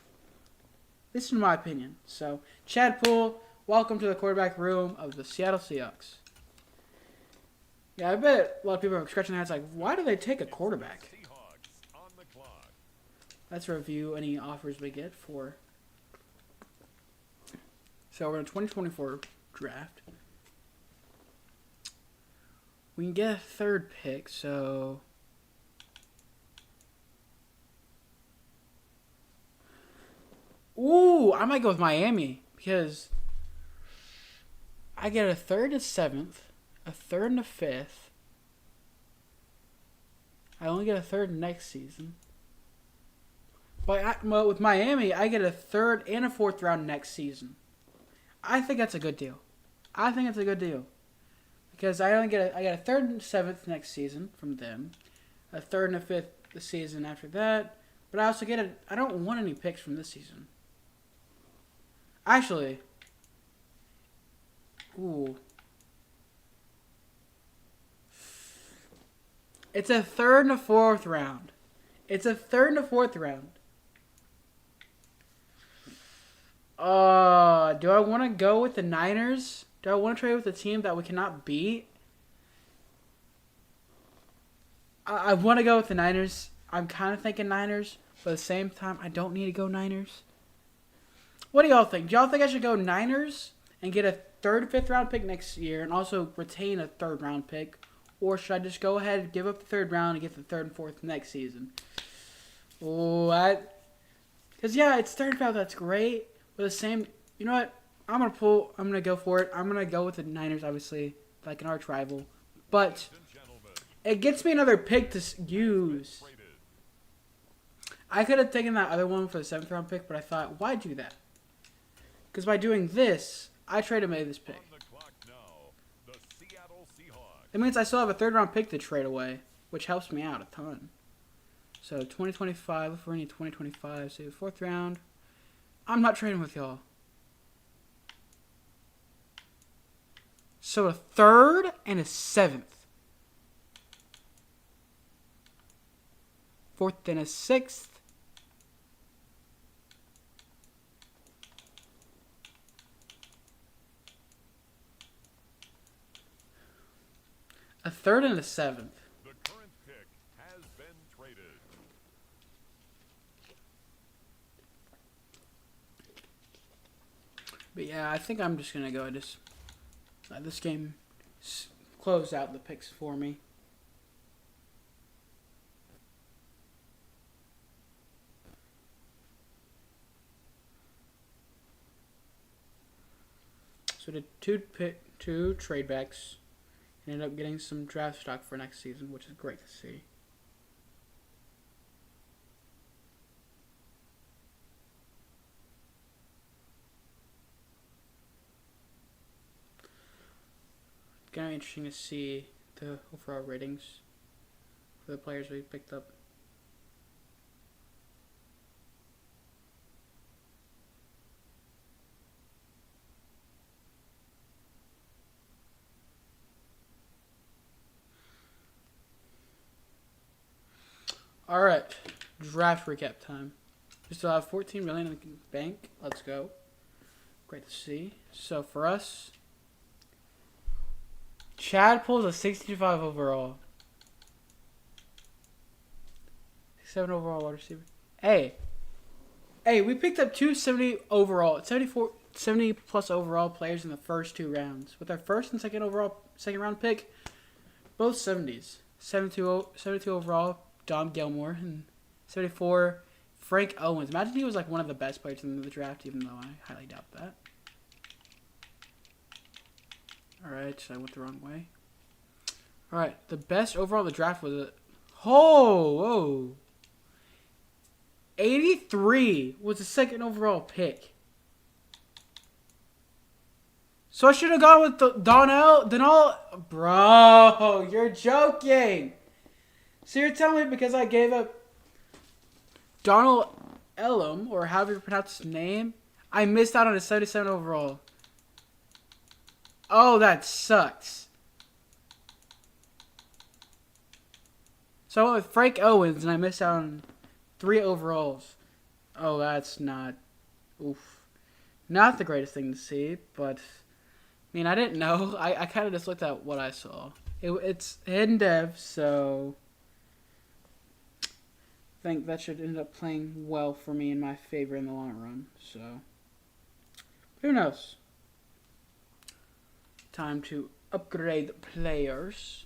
This is my opinion. So, Chad Poole, welcome to the quarterback room of the Seattle Seahawks. Yeah, I bet a lot of people are scratching their heads like, why do they take a quarterback? Seahawks on the clock. Let's review any offers we get for. So we're in a 2024 draft. We can get a 3rd pick, so. Ooh, I might go with Miami because I get a 3rd and 7th, a 3rd and a 5th. I only get a 3rd next season. But with Miami, I get a 3rd and a 4th round next season. I think that's a good deal. Because I get a 3rd and 7th next season from them. a third and a fifth the season after that. But I also I don't want any picks from this season. Actually, ooh. It's a third and a fourth round. It's a third and a fourth round. Do I want to go with the Niners? Do I want to trade with a team that we cannot beat? I want to go with the Niners. I'm kind of thinking Niners, but at the same time, I don't need to go Niners. What do y'all think? Do y'all think I should go Niners and get a third, fifth round pick next year and also retain a third round pick? Or should I just go ahead and give up the third round and get the third and fourth next season? Because, yeah, it's third round. That's great. But the same, you know what? I'm going to go for it. I'm going to go with the Niners, obviously, like an arch rival. But it gets me another pick to use. I could have taken that other one for the 7th round pick, but I thought, why do that? Because by doing this, I traded away this pick. The Seattle Seahawks. It means I still have a 3rd round pick to trade away, which helps me out a ton. So 2025, if we're in 2025, so 4th round. I'm not trading with y'all. So a 3rd and a 7th. 4th and a 6th. A 3rd and a 7th. The current pick has been traded. But yeah, I think I'm just going to go and just let this game close out the picks for me. So did two trade backs. And ended up getting some draft stock for next season, which is great to see. It's kind of interesting to see the overall ratings for the players we picked up. All right, draft recap time. We still have 14 million in the bank. Let's go. Great to see. So for us, Chad pulls a 65 overall. 7 overall wide receiver. Hey, we picked up 270 overall, 70 plus overall players in the first 2 rounds. With our first and second round pick, both 70s. 72 overall. Dom Gilmore, and 74, Frank Owens. Imagine he was like one of the best players in the draft, even though I highly doubt that. Alright, I went the wrong way. Alright, the best overall of the draft was whoa. 83 was the second overall pick. So I should have gone with Donnell. Bro, you're joking. So you're telling me because I gave up Donald Elam, or however you pronounce his name, I missed out on a 77 overall. Oh, that sucks. So I went with Frank Owens, and I missed out on 3 overalls. Oh, that's not... Oof. Not the greatest thing to see, but... I mean, I didn't know. I kind of just looked at what I saw. It's hidden dev, so... I think that should end up playing well for me in my favor in the long run. So, who knows? Time to upgrade players.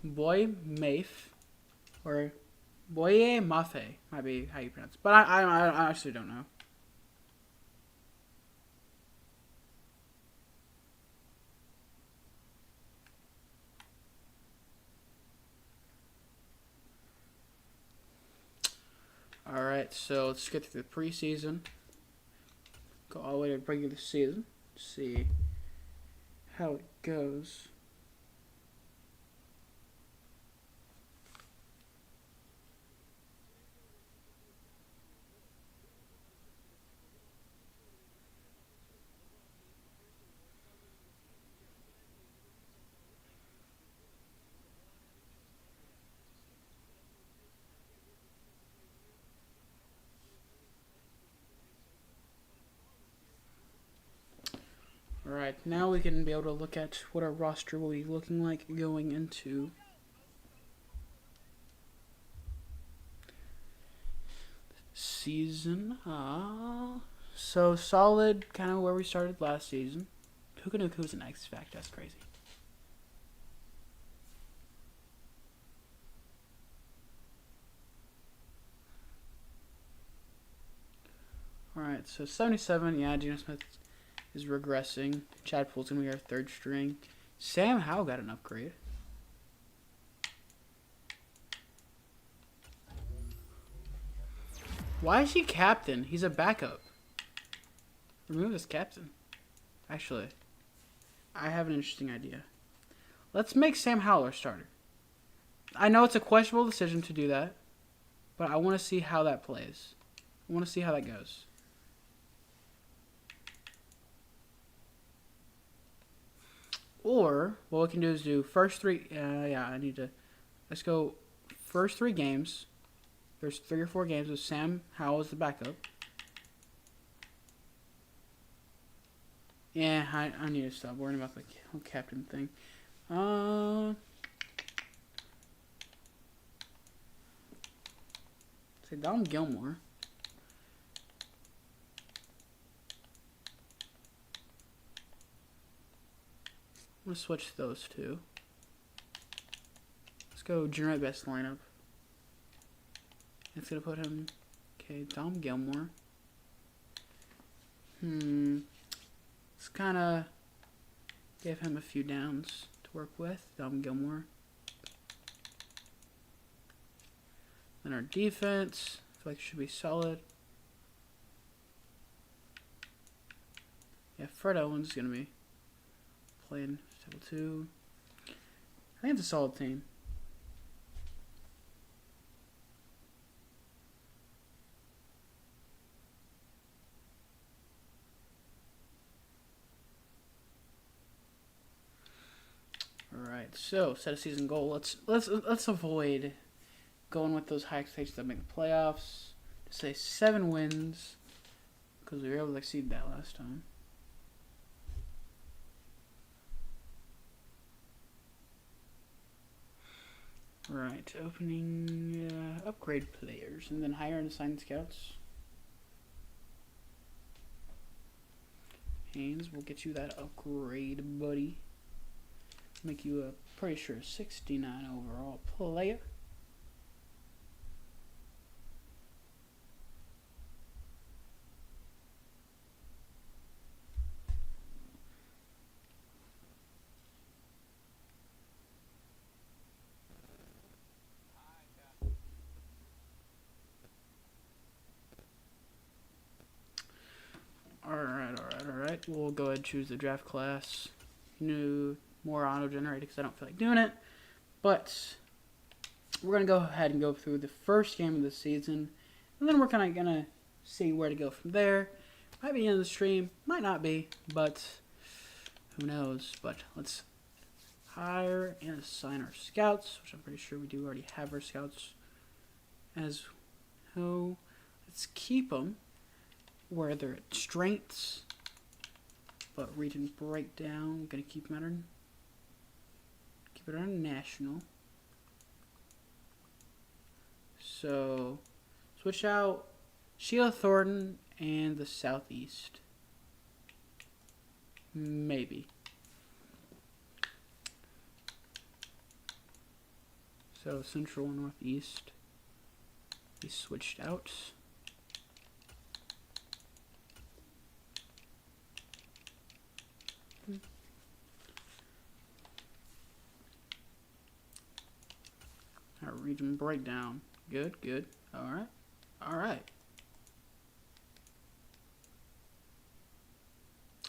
Boy Mafe, or Boye Mafe might be how you pronounce it, but I actually don't know. Alright, so let's get through the preseason. Go all the way to the regular season. See how it goes. now we can be able to look at what our roster will be looking like going into season. So solid, kind of where we started last season. Who knew who was an X Factor? That's crazy. Alright, so 77, yeah, Geno Smith is regressing. Chad Poole's going to be our third string. Sam Howell got an upgrade. Why is he captain? He's a backup. Remove his captain. Actually, I have an interesting idea. Let's make Sam Howell our starter. I know it's a questionable decision to do that, but I want to see how that plays. I want to see how that goes. Or, what we can do is do first three, let's go first 3 games. There's 3 or 4 games with Sam Howell as the backup. Yeah, I need to stop worrying about the whole captain thing. Say Dom Gilmore. I'm going to switch those two. Let's go generate best lineup. It's going to put him... Okay, Dom Gilmore. Let's kind of give him a few downs to work with. Dom Gilmore. Then our defense. I feel like it should be solid. Yeah, Fred Owens is going to be playing level 2. I think it's a solid team. Alright, so set a season goal. Let's avoid going with those high expectations that make the playoffs. Just say 7 wins, because we were able to exceed that last time. Right, opening upgrade players, and then hire and assign scouts. Haynes will get you that upgrade, buddy. Make you a pretty sure 69 overall player. Alright. We'll go ahead and choose the draft class. More auto-generated because I don't feel like doing it. But we're going to go ahead and go through the first game of the season. And then we're kind of going to see where to go from there. Might be in the stream. Might not be. But who knows. But let's hire and assign our scouts. Which I'm pretty sure we do already have our scouts. Let's keep them where they're at strengths. But region breakdown, we're going to keep them it on national. So, switch out Sheila Thornton and the Southeast. Maybe. So, Central and Northeast. Be switched out. Our region breakdown. Good. Alright.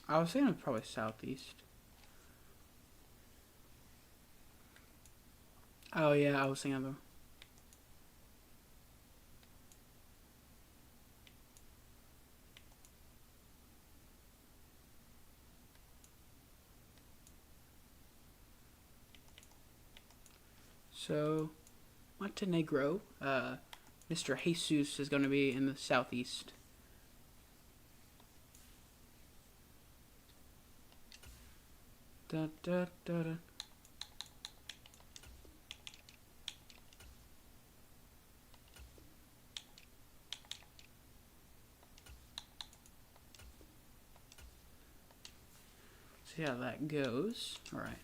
I was thinking probably Southeast. Oh yeah, I was thinking of So, Montenegro, Mr. Jesus is going to be in the Southeast. Da, da, da, da. See how that goes. All right.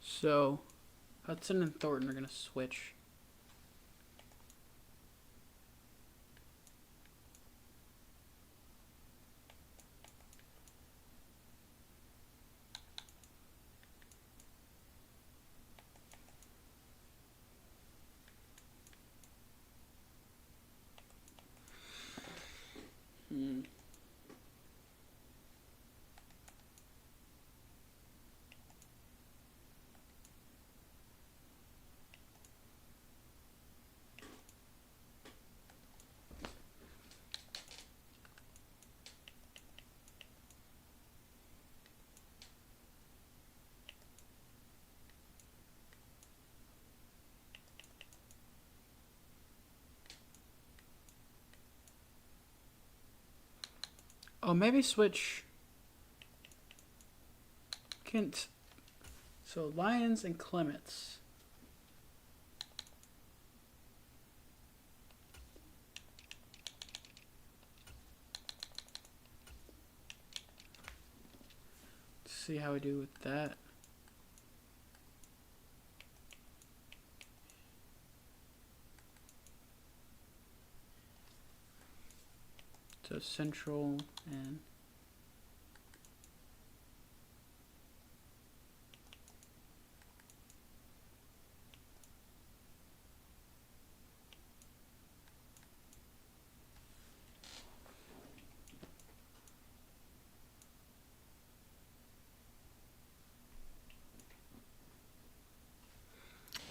So, Hudson and Thornton are going to switch. Oh, maybe switch Kent. So, Lions and Clements. Let's see how we do with that. So, Central and...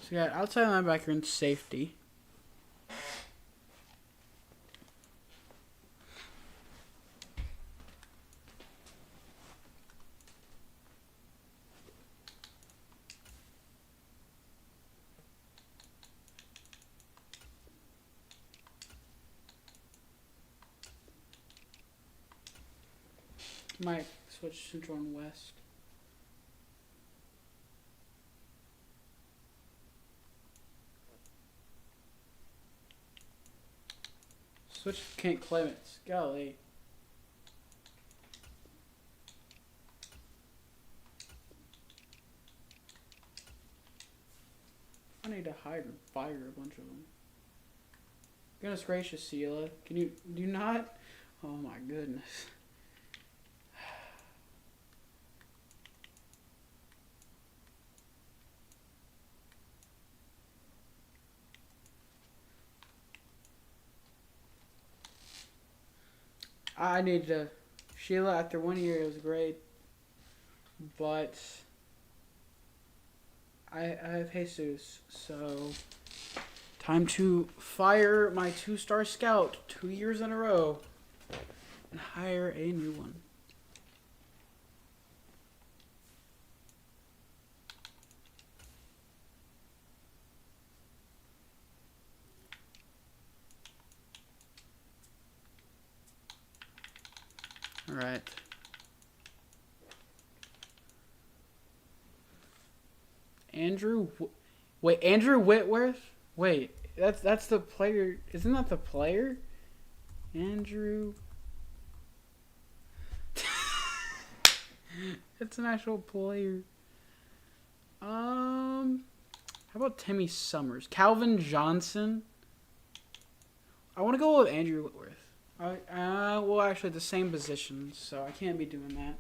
So, we got outside linebacker and safety. Might switch Central and West. Switch Kent Clements. Golly. I need to hire and fire a bunch of them. Goodness gracious, Sheila. Can you do not? Oh my goodness. I need to. Sheila, after 1 year, it was great. But I have Jesus, so time to fire my 2-star scout 2 years in a row and hire a new one. All right. Andrew Whitworth? Wait, that's the player. Isn't that the player? Andrew. It's an actual player. How about Timmy Summers? Calvin Johnson? I want to go with Andrew Whitworth. Well, actually, the same positions, so I can't be doing that.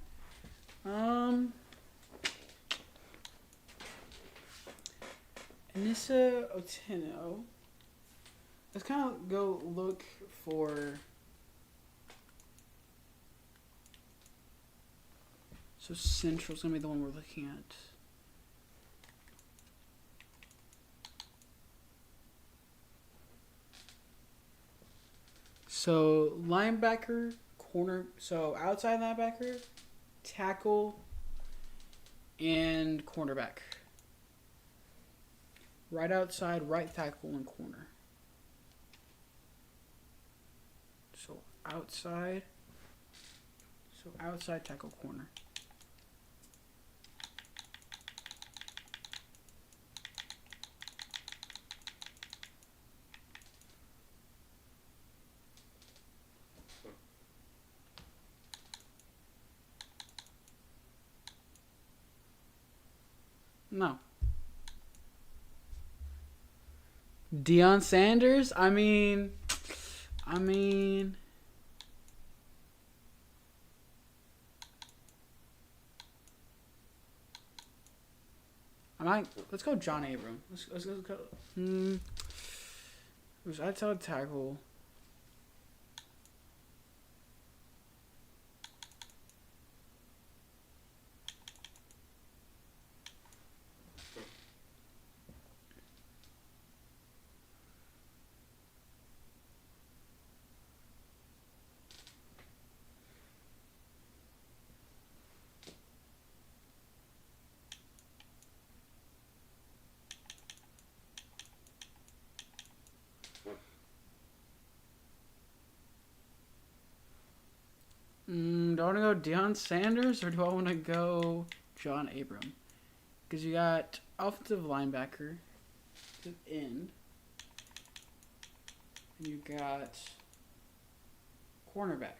Anissa Oteno. Let's kind of go look for So Central's gonna be the one we're looking at. So linebacker, corner, so outside linebacker, tackle, and cornerback. Right outside, right tackle, and corner. So outside tackle, corner. No. Deion Sanders? I mean, let's go John Abram. Let's go. Who's outside tackle? Do I want to go Deion Sanders or do I want to go John Abram? Because you got offensive linebacker, end, and you got cornerback.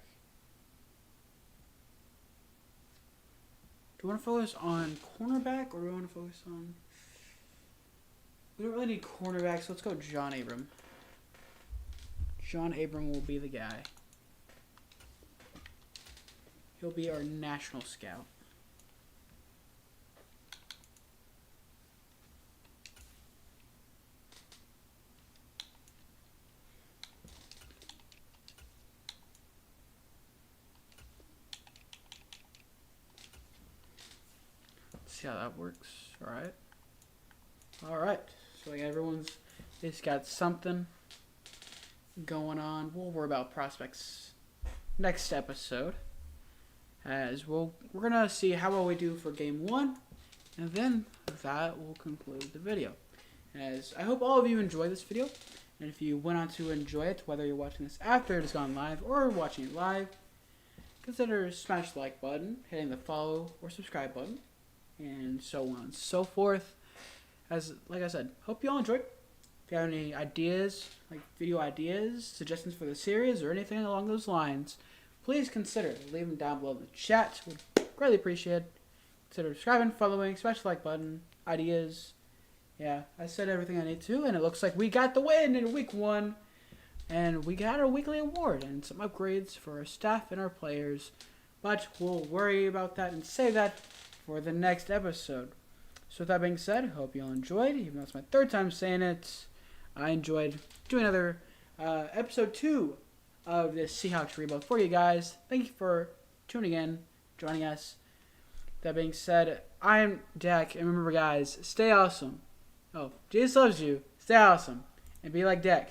Do you want to focus on cornerback or do you want to focus on... We don't really need cornerback, so let's go John Abram. John Abram will be the guy. He'll be our national scout. Let's see how that works. Alright. Alright. So like everyone's just got something going on. We'll worry about prospects next episode. As we're gonna see how well we do for game 1, and then that will conclude the video. As I hope all of you enjoyed this video, and if you went on to enjoy it, whether you're watching this after it has gone live or watching it live, consider smash the like button, hitting the follow or subscribe button, and so on and so forth. As like I said, hope you all enjoyed. If you have any ideas, like video ideas, suggestions for the series, or anything along those lines, please consider leaving them down below in the chat. Would greatly appreciate it. Consider subscribing, following, smash the like button, ideas. Yeah, I said everything I need to, and it looks like we got the win in week 1. And we got our weekly award and some upgrades for our staff and our players. But we'll worry about that and save that for the next episode. So with that being said, I hope you all enjoyed. Even though it's my 3rd time saying it, I enjoyed doing another episode 2 of this Seahawks rebuild for you guys. Thank you for tuning in, joining us. That being said, I'm Dak, and remember guys, stay awesome. Oh, Jesus loves you. Stay awesome. And be like Dak.